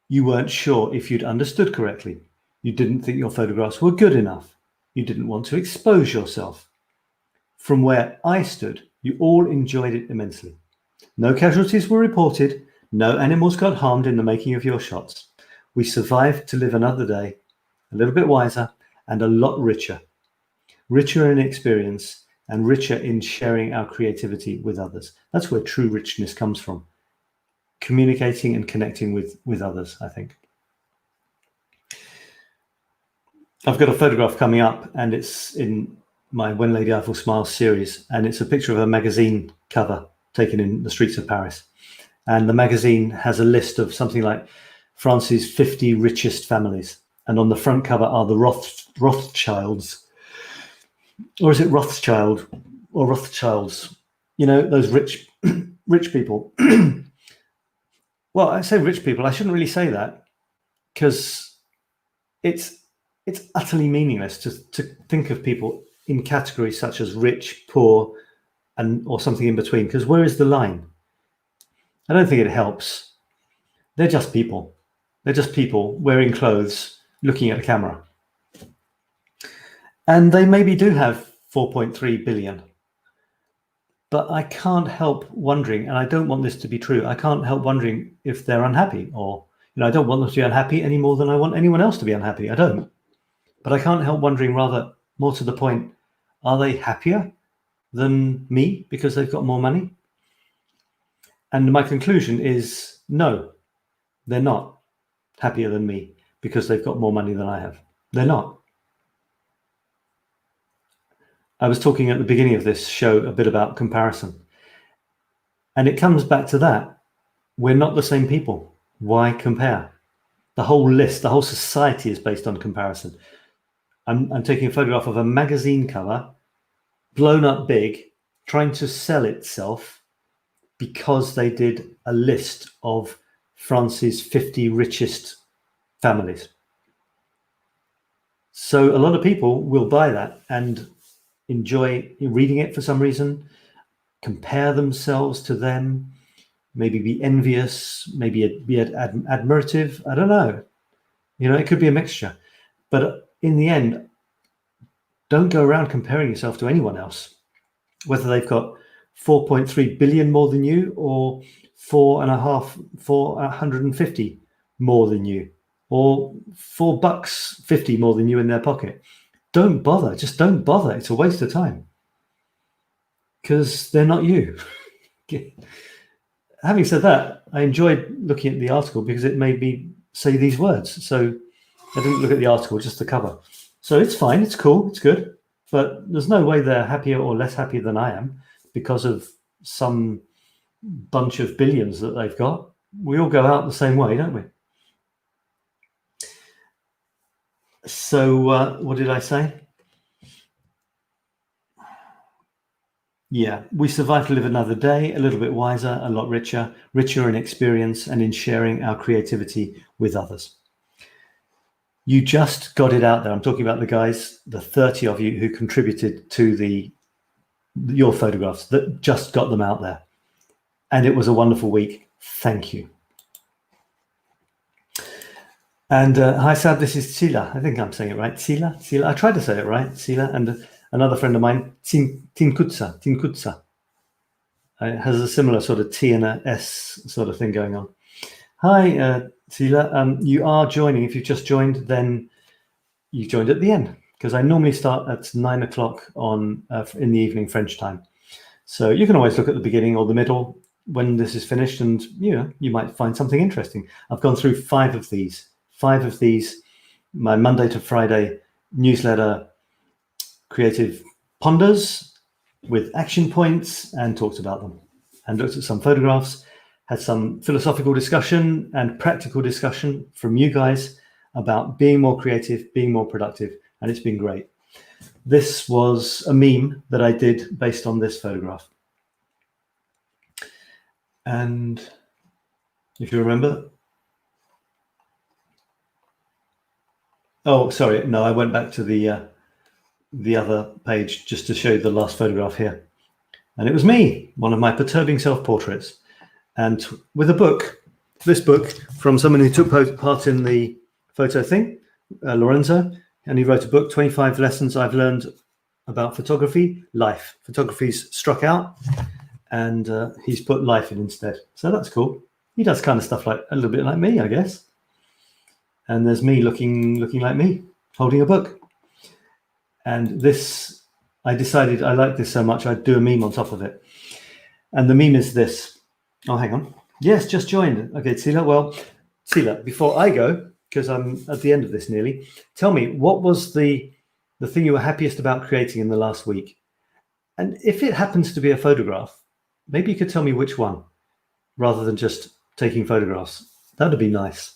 [SPEAKER 1] You weren't sure if you'd understood correctly. You didn't think your photographs were good enough. You didn't want to expose yourself. From where I stood, you all enjoyed it immensely. No casualties were reported. No animals got harmed in the making of your shots. We survived to live another day, a little bit wiser and a lot richer. Richer in experience and richer in sharing our creativity with others. That's where true richness comes from. Communicating and connecting with others, I think. I've got a photograph coming up, and it's in my When Lady Eiffel Smiles series, and it's a picture of a magazine cover taken in the streets of Paris. And the magazine has a list of something like France's 50 richest families. And on the front cover are the Rothschilds. Or is it Rothschild or Rothschilds? You know, those rich people. Well, I say rich people. I shouldn't really say that, because it's utterly meaningless to think of people in categories such as rich, poor, or something in between, because where is the line? I don't think it helps. They're just people. They're just people wearing clothes, looking at a camera. And they maybe do have 4.3 billion. But I can't help wondering, and I don't want this to be true, I can't help wondering if they're unhappy, or, you know, I don't want them to be unhappy any more than I want anyone else to be unhappy. I don't. But I can't help wondering, rather more to the point, are they happier than me because they've got more money? And my conclusion is no, they're not happier than me because they've got more money than I have. They're not. I was talking at the beginning of this show a bit about comparison. And it comes back to that. We're not the same people. Why compare? The whole list, the whole society is based on comparison. I'm taking a photograph of a magazine cover, blown up big, trying to sell itself because they did a list of France's 50 richest families. So a lot of people will buy that and enjoy reading it for some reason, compare themselves to them, maybe be envious, maybe be admirative. I don't know. You know, it could be a mixture. But in the end, don't go around comparing yourself to anyone else, whether they've got 4.3 billion more than you, or 450 more than you, or $4.50 more than you in their pocket. Don't bother. Just don't bother. It's a waste of time, because they're not you. having said that, I enjoyed looking at the article because it made me say these words. So I didn't look at the article, just the cover. So it's fine, it's cool, it's good. But there's no way they're happier or less happy than I am because of some bunch of billions that they've got. We all go out the same way, don't we? So what did I say? Yeah, we survive to live another day, a little bit wiser, a lot richer in experience and in sharing our creativity with others. You just got it out there. I'm talking about the guys, the 30 of you who contributed to your photographs, that just got them out there. And it was a wonderful week. Thank you. And hi, Sab, this is 𝗘𝗓. I think I'm saying it right. 𝗘𝗓. I tried to say it right. 𝗘𝗓. And another friend of mine, 𝗬𝗙𝗂𝗧. It has a similar sort of T and a S sort of thing going on. Hi, 𝗘𝗓. You are joining. If you've just joined, then you joined at the end, because I normally start at 9 o'clock in the evening French time. So you can always look at the beginning or the middle when this is finished, and you might find something interesting. I've gone through 5 of these. 5 of these, my Monday to Friday newsletter, Creative Ponders, with action points, and talked about them, and looked at some photographs, had some philosophical discussion and practical discussion from you guys about being more creative, being more productive, and it's been great. This was a meme that I did based on this photograph. And if you remember, oh, sorry, no, I went back to the other page just to show you the last photograph here. And it was me, one of my perturbing self-portraits. And with a book, this book, from someone who took part in the photo thing, Lorenzo, and he wrote a book, 25 Lessons I've Learned About Photography, Life. Photography's struck out, and he's put life in instead. So that's cool. He does kind of stuff like a little bit like me, I guess. And there's me looking like me, holding a book. And this, I decided I liked this so much, I'd do a meme on top of it. And the meme is this. Oh, hang on. Yes, just joined. Okay, 𝗘𝗓. Well, 𝗘𝗓, before I go, because I'm at the end of this nearly, tell me, what was the thing you were happiest about creating in the last week? And if it happens to be a photograph, maybe you could tell me which one, rather than just taking photographs. That would be nice.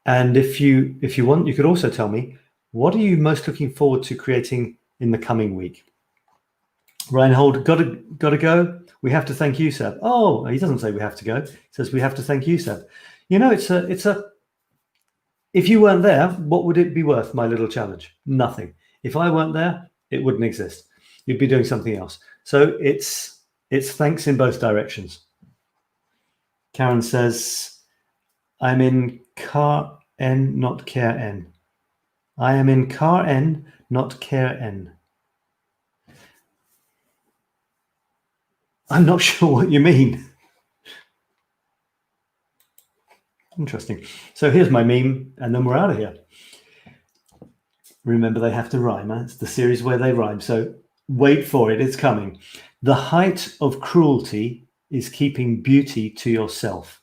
[SPEAKER 1] And if you want, you could also tell me, what are you most looking forward to creating in the coming week? Reinhold, gotta go. We have to thank you, Seb. Oh, he doesn't say we have to go. He says we have to thank you, Seb. If you weren't there, what would it be worth, my little challenge? Nothing. If I weren't there, it wouldn't exist. You'd be doing something else. So it's thanks in both directions. Karen says, I'm in car N, not care N. I am in car N, not care N. I'm not sure what you mean. Interesting. So here's my meme, and then we're out of here. Remember, they have to rhyme. Huh? It's the series where they rhyme. So wait for it. It's coming. The height of cruelty is keeping beauty to yourself.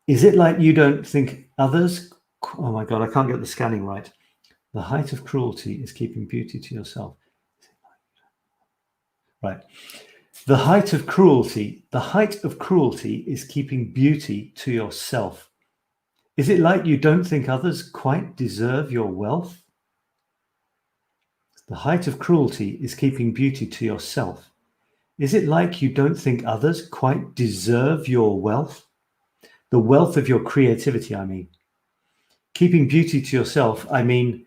[SPEAKER 1] Is it like you don't think others? Oh my God, I can't get the scanning right. The height of cruelty is keeping beauty to yourself. Right. The height of cruelty is keeping beauty to yourself. Is it like you don't think others quite deserve your wealth? The height of cruelty is keeping beauty to yourself. Is it like you don't think others quite deserve your wealth? The wealth of your creativity, I mean. Keeping beauty to yourself, I mean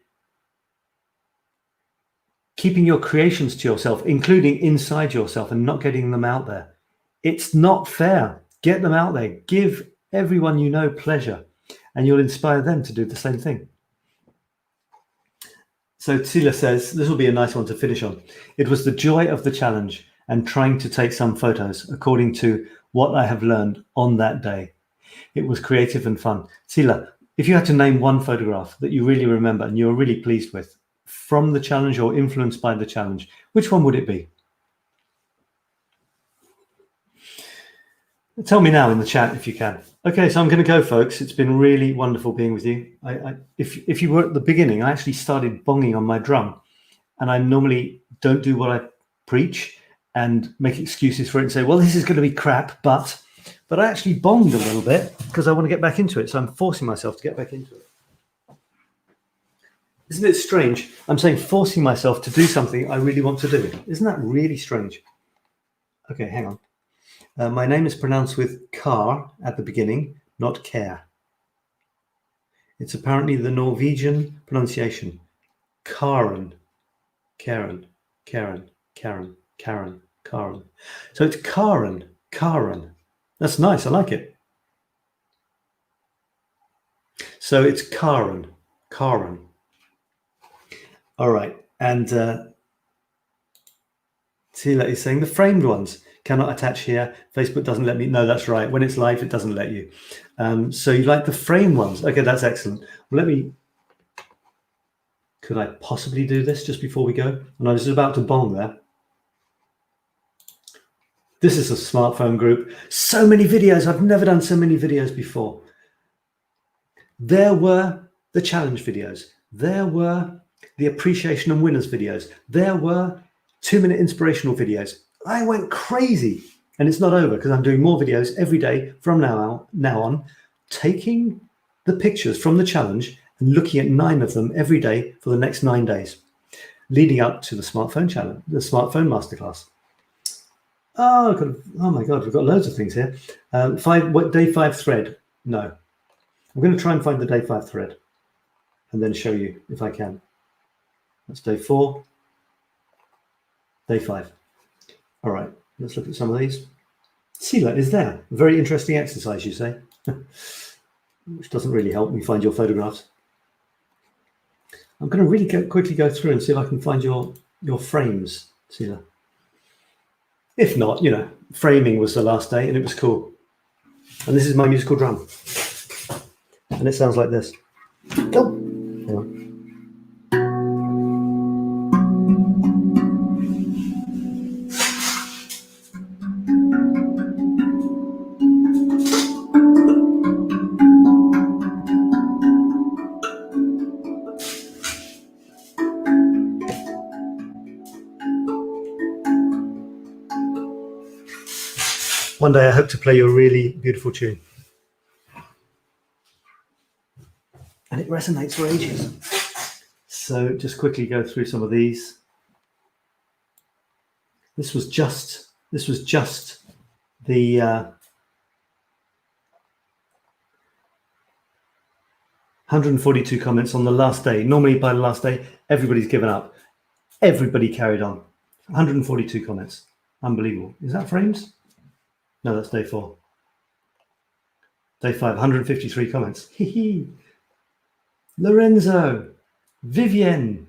[SPEAKER 1] keeping your creations to yourself, including inside yourself, and not getting them out there. It's not fair. Get them out there. Give everyone you know pleasure, and you'll inspire them to do the same thing. So 𝗘𝗓 says, this will be a nice one to finish on. It was the joy of the challenge and trying to take some photos according to what I have learned on that day. It was creative and fun. 𝗘𝗓, if you had to name one photograph that you really remember and you're really pleased with from the challenge or influenced by the challenge, which one would it be? Tell me now in the chat if you can. Okay, so I'm going to go, folks. It's been really wonderful being with you. If you were at the beginning, I actually started bonging on my drum, and I normally don't do what I preach and make excuses for it and say, well, this is going to be crap, but I actually bonged a little bit because I want to get back into it. So I'm forcing myself to get back into it. Isn't it strange? I'm saying forcing myself to do something I really want to do. Isn't that really strange? Okay, hang on. My name is pronounced with car at the beginning, not care. It's apparently the Norwegian pronunciation. Karen, Karen, Karen, Karen, Karen, Karen. So it's Karen, Karen. That's nice. I like it. So it's Karen, Karen. All right. And Tila is saying the framed ones cannot attach here. Facebook doesn't let me. No, that's right. When it's live, it doesn't let you. So you like the frame ones. Okay, that's excellent. Well, could I possibly do this just before we go? And I was about to bong there. This is a smartphone group. So many videos. I've never done so many videos before. There were the challenge videos. There were the appreciation and winners videos. There were 2-minute inspirational videos. I went crazy, and it's not over because I'm doing more videos every day from now on, taking the pictures from the challenge and looking at 9 of them every day for the next 9 days, leading up to the smartphone challenge, the smartphone masterclass. Oh my God, we've got loads of things here. Day 5 thread. No, I'm going to try and find the day 5 thread and then show you if I can. That's day 4, day 5. All right, let's look at some of these. Sila is there. A very interesting exercise, you say, which doesn't really help me find your photographs. I'm going to really quickly go through and see if I can find your frames, Sila. If not, framing was the last day and it was cool. And this is my musical drum. And it sounds like this. Go. Hang on. One day I hope to play you a really beautiful tune. And it resonates for ages. So just quickly go through some of these. This was just the 142 comments on the last day. Normally by the last day, everybody's given up. Everybody carried on. 142 comments. Unbelievable. Is that frames? No, that's day 4. Day 5, 153 comments. Lorenzo, Vivienne,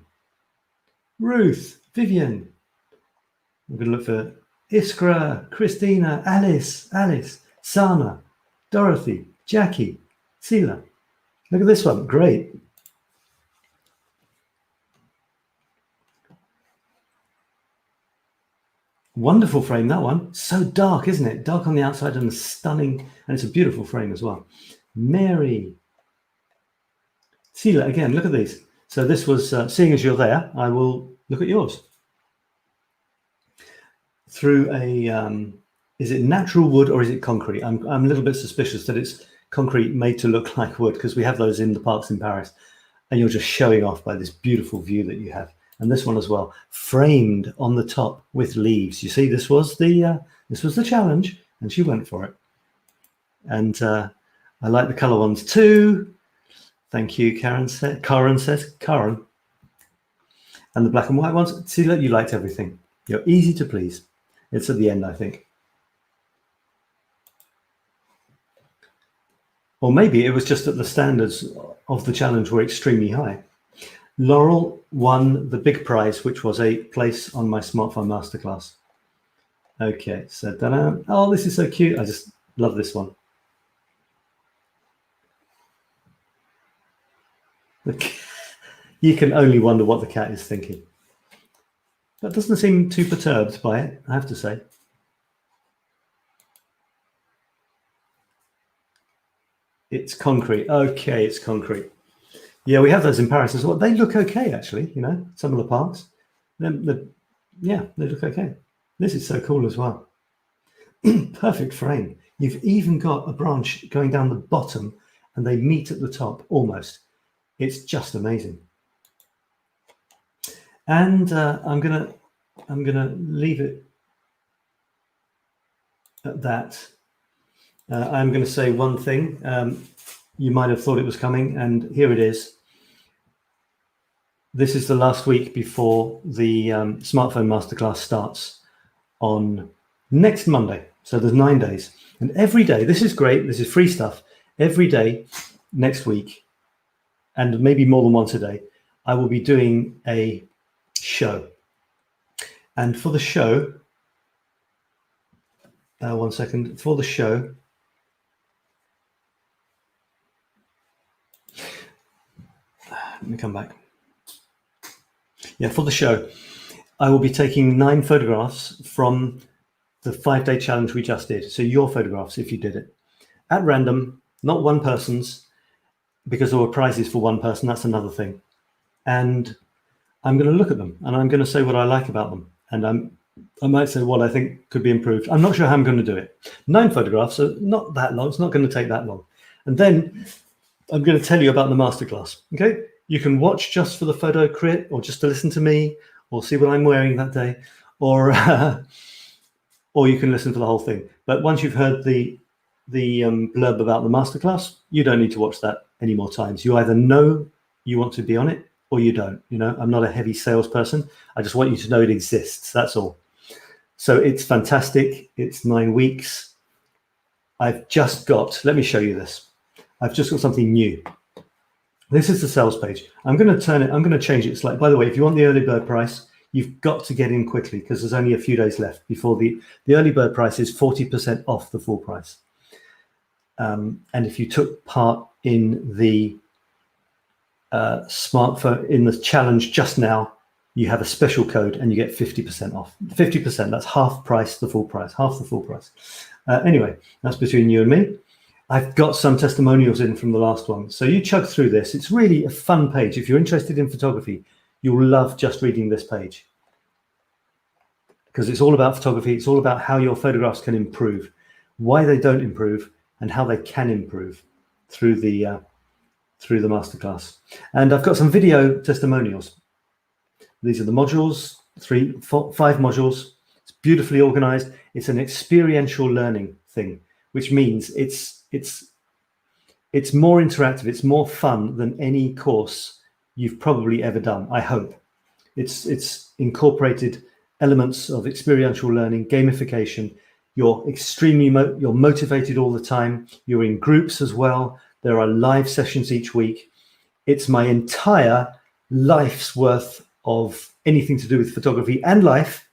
[SPEAKER 1] Ruth, Vivienne. I'm going to look for Iskra, Christina, Alice, Sana, Dorothy, Jackie, Sila. Look at this one. Great. Wonderful frame, that one. So dark, isn't it? Dark on the outside and stunning. And it's a beautiful frame as well. Mary. Sila, again, look at these. So this was, seeing as you're there, I will look at yours. Through a, is it natural wood or is it concrete? I'm a little bit suspicious that it's concrete made to look like wood because we have those in the parks in Paris. And you're just showing off by this beautiful view that you have. And this one as well, framed on the top with leaves. You see, this was the challenge, and she went for it. And I like the color ones too. Thank you, Karen says. Karen. And the black and white ones. See that you liked everything. You're easy to please. It's at the end, I think. Or maybe it was just that the standards of the challenge were extremely high. Laurel won the big prize, which was a place on my smartphone masterclass. Okay, so oh, this is so cute. I just love this one. Look, you can only wonder what the cat is thinking. That doesn't seem too perturbed by it, I have to say. It's concrete. Okay, it's concrete. Yeah, we have those in Paris as well. They look okay, actually. You know, some of the parks. Yeah, they look okay. This is so cool as well. Perfect frame. You've even got a branch going down the bottom, and they meet at the top almost. It's just amazing. And I'm gonna leave it at that. I'm going to say one thing. You might have thought it was coming, and here it is. This is the last week before the smartphone masterclass starts on next Monday. So there's 9 days, and every day, this is great. This is free stuff. Every day next week, and maybe more than once a day, I will be doing a show. And for the show, one second, for the show, let me come back. Yeah, for the show, I will be taking 9 photographs from the 5-day challenge we just did. So your photographs, if you did it, at random, not one person's, because there were prizes for one person. That's another thing. And I'm going to look at them, and I'm going to say what I like about them. And I might say what I think could be improved. I'm not sure how I'm going to do it. 9 photographs, so not that long. It's not going to take that long. And then I'm going to tell you about the masterclass. Okay. You can watch just for the photo crit, or just to listen to me, or see what I'm wearing that day, or you can listen to the whole thing. But once you've heard the blurb about the masterclass, you don't need to watch that any more times. You either know you want to be on it, or you don't. You know, I'm not a heavy salesperson. I just want you to know it exists. That's all. So it's fantastic. It's 9 weeks. I've just got, let me show you this. I've just got something new. This is the sales page. I'm going to turn it, I'm going to change it slightly. By the way, if you want the early bird price, you've got to get in quickly, because there's only a few days left before the early bird price is 40% off the full price. And if you took part in the smartphone, in the challenge just now, you have a special code and you get 50% off. 50%, that's half price, the full price, half the full price. Anyway, that's between you and me. I've got some testimonials in from the last one. So you chug through this. It's really a fun page. If you're interested in photography, you'll love just reading this page, because it's all about photography. It's all about how your photographs can improve, why they don't improve, and how they can improve through the masterclass. And I've got some video testimonials. These are the modules, 5 modules. It's beautifully organized. It's an experiential learning thing, which means it's more interactive. It's more fun than any course you've probably ever done, I hope. It's incorporated elements of experiential learning, gamification. You're you're motivated all the time. You're in groups as well. There are live sessions each week. It's my entire life's worth of anything to do with photography and life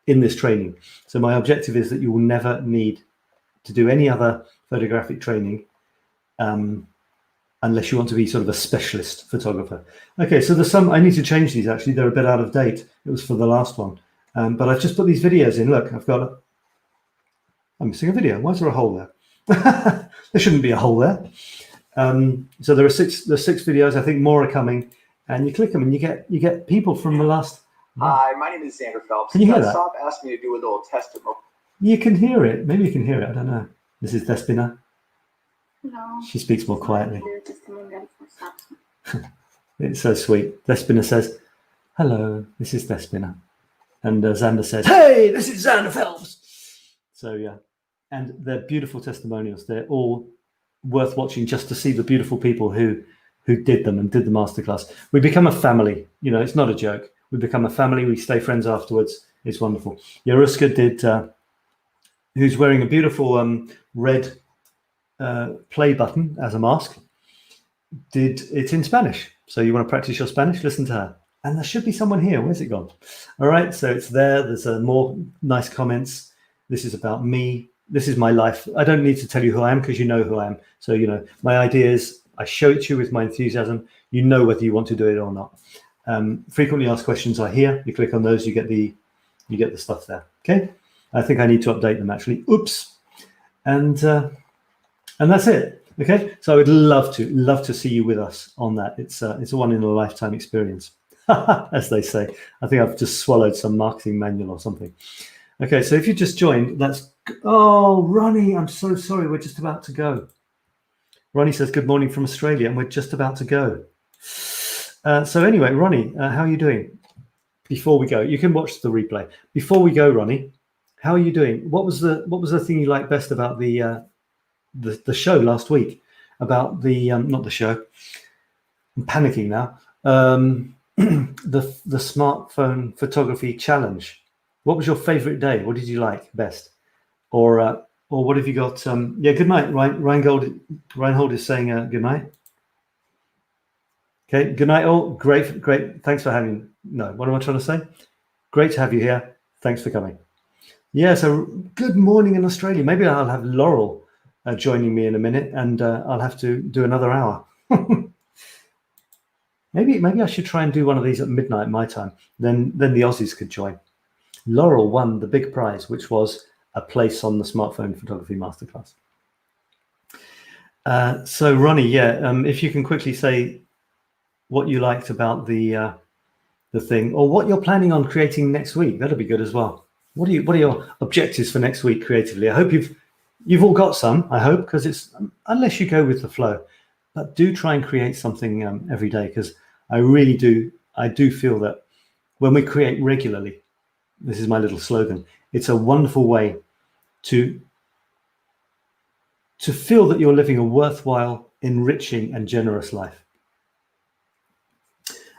[SPEAKER 1] in this training. So my objective is that you will never need to do any other photographic training unless you want to be sort of a specialist photographer. Okay, so there's some, I need to change these actually. They're a bit out of date. It was for the last one. But I've just put these videos in. Look, I'm missing a video. Why is there a hole there? There shouldn't be a hole there. So there's 6 videos. I think more are coming, and you click them and you get people from the last.
[SPEAKER 2] Hi, my name is Xander Phelps.
[SPEAKER 1] Can you hear that?
[SPEAKER 2] Stop asked me to do a little testimony.
[SPEAKER 1] You can hear it. Maybe you can hear it. I don't know. This is 𝗏𝗏𝗏.
[SPEAKER 3] No.
[SPEAKER 1] She speaks more quietly. It's so sweet. 𝗏𝗏𝗏 says, "Hello, this is 𝗏𝗏𝗏," and Xander says, "Hey, this is Xander Phelps." So yeah, and they're beautiful testimonials. They're all worth watching just to see the beautiful people who did them and did the masterclass. We become a family. You know, it's not a joke. We become a family. We stay friends afterwards. It's wonderful. 𝗬𝗔𝗔 did, who's wearing a beautiful red play button as a mask, did it in Spanish. So you want to practice your Spanish? Listen to her. And there should be someone here. Where's it gone? All right. So it's there. There's more nice comments. This is about me. This is my life. I don't need to tell you who I am, because you know who I am. So, you know, my idea is I show it to you with my enthusiasm. You know whether you want to do it or not. Frequently asked questions are here. You click on those, you get the stuff there. Okay. I think I need to update them actually. Oops. And that's it. Okay, so I would love to see you with us on that. It's a one in a lifetime experience, as they say. I think I've just swallowed some marketing manual or something. Okay, so if you just joined, oh, Ronnie, I'm so sorry. We're just about to go. Ronnie says, good morning from Australia, and we're just about to go. So anyway, Ronnie, how are you doing? Before we go, you can watch the replay. Before we go, Ronnie, how are you doing? What was the thing you liked best about the show last week? About the not the show. I'm panicking now. The smartphone photography challenge. What was your favorite day? What did you like best? Or what have you got? Yeah, good night. Reinhold is saying good night. Okay, good night all. Great. Thanks for having. No, what am I trying to say? Great to have you here. Thanks for coming. Yeah, so good morning in Australia. Maybe I'll have Laurel joining me in a minute, and I'll have to do another hour. Maybe I should try and do one of these at midnight my time. Then the Aussies could join. Laurel won the big prize, which was a place on the smartphone photography masterclass. So Ronnie, yeah, if you can quickly say what you liked about the thing, or what you're planning on creating next week, that'll be good as well. What are your objectives for next week creatively? I hope you've all got some. I hope, because it's unless you go with the flow, but do try and create something every day, because I do feel that when we create regularly, this is my little slogan, it's a wonderful way to feel that you're living a worthwhile, enriching and generous life.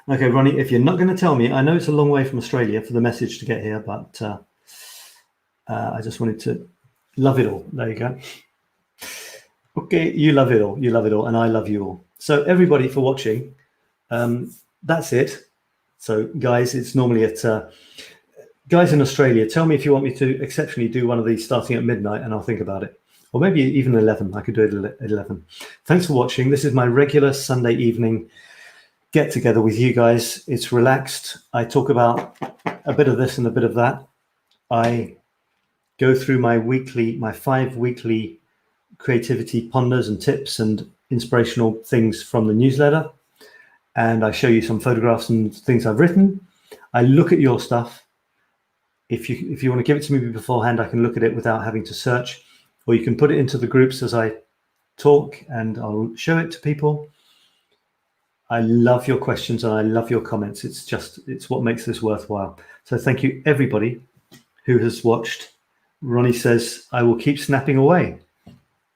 [SPEAKER 1] Okay, Ronnie, if you're not going to tell me, I know it's a long way from Australia for the message to get here, but I just wanted to love it all. There you go. Okay, you love it all. You love it all, and I love you all. So everybody for watching, that's it. So guys, it's normally at guys in Australia, tell me if you want me to exceptionally do one of these starting at midnight, and I'll think about it. Or maybe even 11. I could do it at 11. Thanks for watching. This is my regular Sunday evening get together with you guys. It's relaxed. I talk about a bit of this and a bit of that. I go through my 5 weekly creativity ponders and tips and inspirational things from the newsletter. And I show you some photographs and things I've written. I look at your stuff. If you want to give it to me beforehand, I can look at it without having to search, or you can put it into the groups as I talk and I'll show it to people. I love your questions and I love your comments. It's what makes this worthwhile. So thank you everybody who has watched. Ronnie says, I will keep snapping away.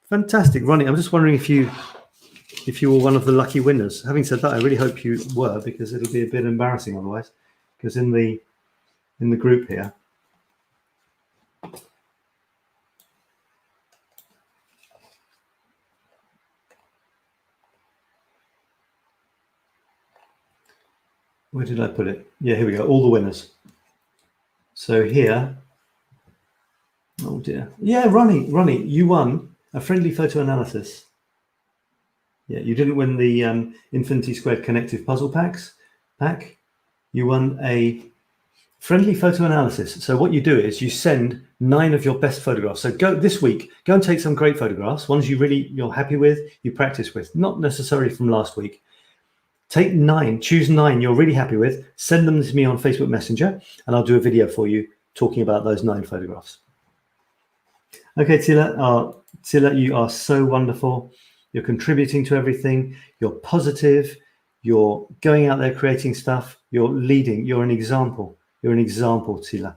[SPEAKER 1] Fantastic. Ronnie, I'm just wondering if you were one of the lucky winners. Having said that, I really hope you were, because it'll be a bit embarrassing otherwise, because in the group here, where did I put it? Yeah, here we go. All the winners. So here, oh dear. Yeah, Ronnie, you won a friendly photo analysis. Yeah, you didn't win the Infinity Squared Connective Puzzle pack. You won a friendly photo analysis. So what you do is you send 9 of your best photographs. So go this week, go and take some great photographs, ones you're happy with, you practice with, not necessarily from last week. Take 9, choose 9 you're really happy with, send them to me on Facebook Messenger, and I'll do a video for you talking about those 9 photographs. Okay, 𝗲𝗏, you are so wonderful. You're contributing to everything. You're positive. You're going out there creating stuff. You're leading. You're an example. You're an example, 𝗲𝗏,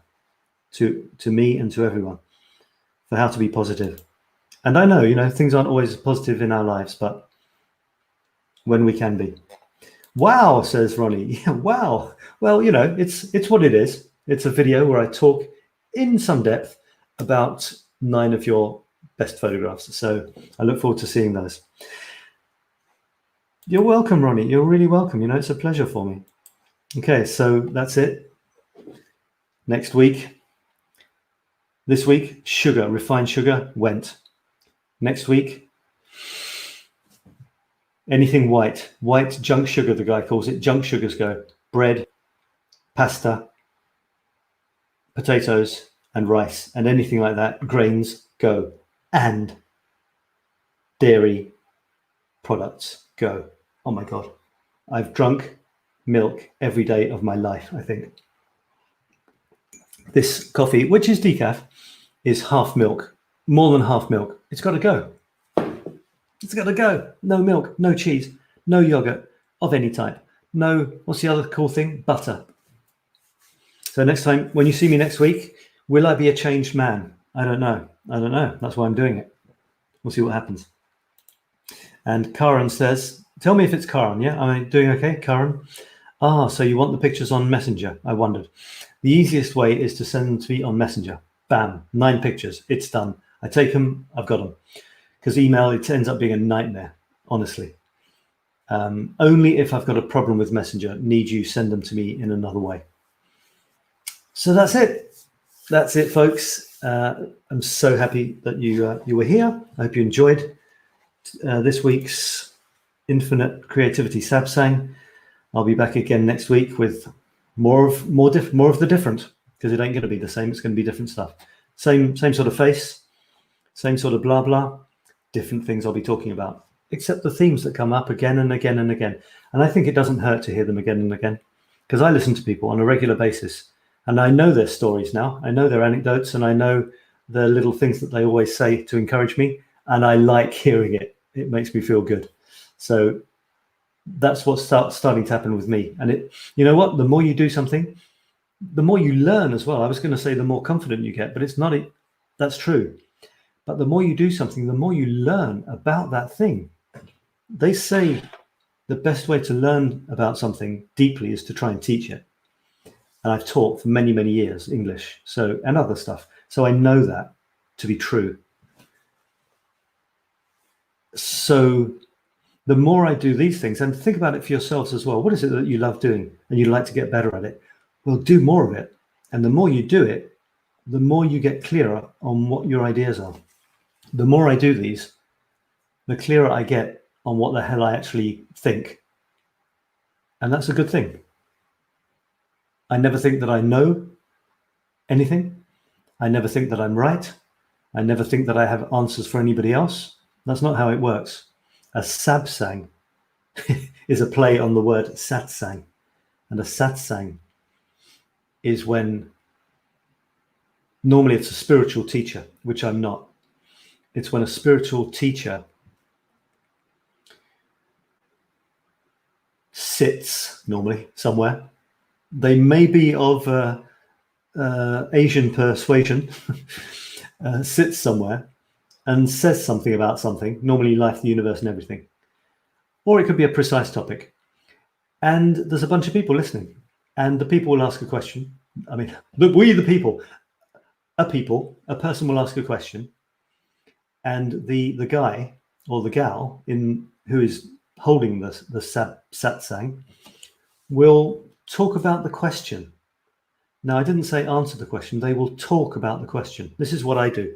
[SPEAKER 1] to me and to everyone, for how to be positive. And I know, things aren't always positive in our lives, but when we can be. Wow, says Ronnie. Yeah, wow. Well, it's what it is. It's a video where I talk in some depth about 9 of your best photographs. So I look forward to seeing those. You're welcome, Ronnie. You're really welcome. It's a pleasure for me. Okay, so that's it. Next week. This week, sugar, refined sugar, went. Next week, anything white junk sugar, the guy calls it. Junk sugars go. Bread, pasta, potatoes, and rice, and anything like that. Grains go. And dairy products go. Oh my God. I've drunk milk every day of my life, I think. This coffee, which is decaf, is half milk, more than half milk. It's got to go. It's got to go. No milk, no cheese, no yogurt of any type. No, what's the other cool thing? Butter. So next time, when you see me next week, will I be a changed man? I don't know. I don't know. That's why I'm doing it. We'll see what happens. And Karen says, tell me if it's Karen, yeah? Am I doing okay, Karen? Ah, so you want the pictures on Messenger, I wondered. The easiest way is to send them to me on Messenger. Bam, 9 pictures, it's done. I take them, I've got them. Because email, it ends up being a nightmare, honestly. Only if I've got a problem with Messenger, need you send them to me in another way. So that's it. That's it, folks. I'm so happy that you were here. I hope you enjoyed this week's Infinite Creativity SABSANG. I'll be back again next week with more of the different, because it ain't going to be the same. It's going to be different stuff. Same sort of face, same sort of blah blah. Different things I'll be talking about, except the themes that come up again and again and again. And I think it doesn't hurt to hear them again and again, because I listen to people on a regular basis, and I know their stories now. I know their anecdotes, and I know the little things that they always say to encourage me, and I like hearing it. It makes me feel good. So that's what's starting to happen with me. And you know what? The more you do something, the more you learn as well. I was going to say the more confident you get, but it's not. That's true. But the more you do something, the more you learn about that thing. They say the best way to learn about something deeply is to try and teach it. And I've taught for many, many years English, and other stuff. So I know that to be true. So the more I do these things, and think about it for yourselves as well. What is it that you love doing and you'd like to get better at it? Well, do more of it. And the more you do it, the more you get clearer on what your ideas are. The more I do these, the clearer I get on what the hell I actually think. And that's a good thing. I never think that I know anything. I never think that I'm right. I never think that I have answers for anybody else. That's not how it works. A SABSANG is a play on the word satsang. And a satsang is when, normally it's a spiritual teacher, which I'm not. It's when a spiritual teacher sits, normally, somewhere. They may be of Asian persuasion, sits somewhere and says something about something, normally life, the universe and everything. Or it could be a precise topic. And there's a bunch of people listening. And the people will ask a question. I mean, a person will ask a question. And the guy or the gal who is holding the satsang will talk about the question. Now, I didn't say answer the question. They will talk about the question. This is what I do.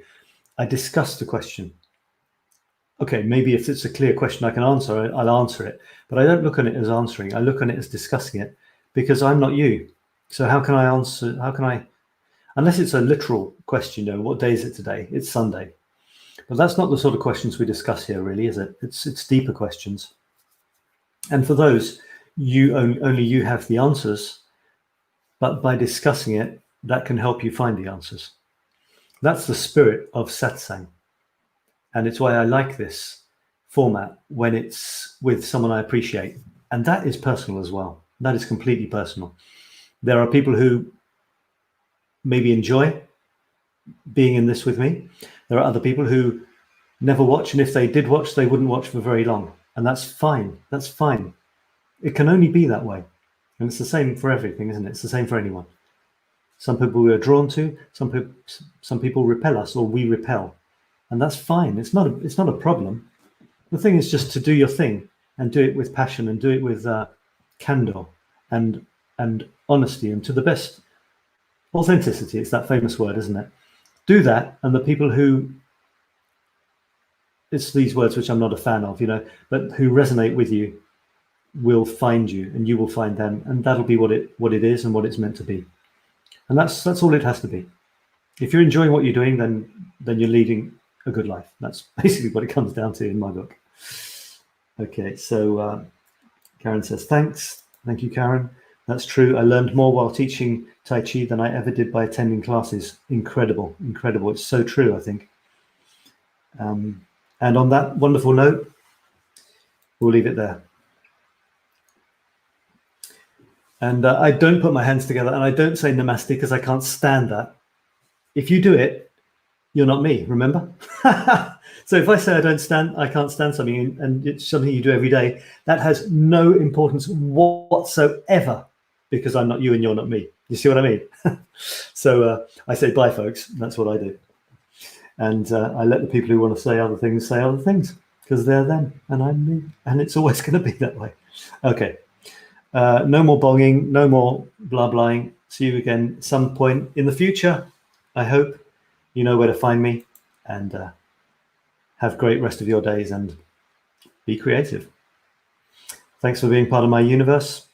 [SPEAKER 1] I discuss the question. Okay, maybe if it's a clear question I can answer, I'll answer it. But I don't look at it as answering. I look at it as discussing it, because I'm not you. So how can I answer? How can I, unless it's a literal question, what day is it today? It's Sunday. But that's not the sort of questions we discuss here, really, is it? It's deeper questions. And for those, only you have the answers. But by discussing it, that can help you find the answers. That's the spirit of satsang. And it's why I like this format when it's with someone I appreciate. And that is personal as well. That is completely personal. There are people who maybe enjoy being in this with me. There are other people who never watch. And if they did watch, they wouldn't watch for very long. And that's fine. That's fine. It can only be that way. And it's the same for everything, isn't it? It's the same for anyone. Some people we are drawn to, some people repel us, or we repel. And that's fine. It's not a problem. The thing is just to do your thing and do it with passion and do it with candor and honesty and to the best authenticity. It's that famous word, isn't it? Do that, and the people who, it's these words which I'm not a fan of, but who resonate with you will find you, and you will find them, and that'll be what it is and what it's meant to be. And that's all it has to be. If you're enjoying what you're doing, then you're leading a good life. That's basically what it comes down to in my book. Okay, so Karen says, thanks. Thank you, Karen. That's true. I learned more while teaching Tai Chi than I ever did by attending classes. Incredible, incredible. It's so true, I think. And on that wonderful note, we'll leave it there. And I don't put my hands together, and I don't say namaste because I can't stand that. If you do it, you're not me, remember? So if I say I can't stand something, and it's something you do every day, that has no importance whatsoever, because I'm not you and you're not me. You see what I mean? So I say bye, folks. That's what I do. And I let the people who want to say other things, because they're them and I'm me. And it's always going to be that way. Okay. No more bonging, no more blah blahing. See you again at some point in the future. I hope you know where to find me, and have a great rest of your days and be creative. Thanks for being part of my universe.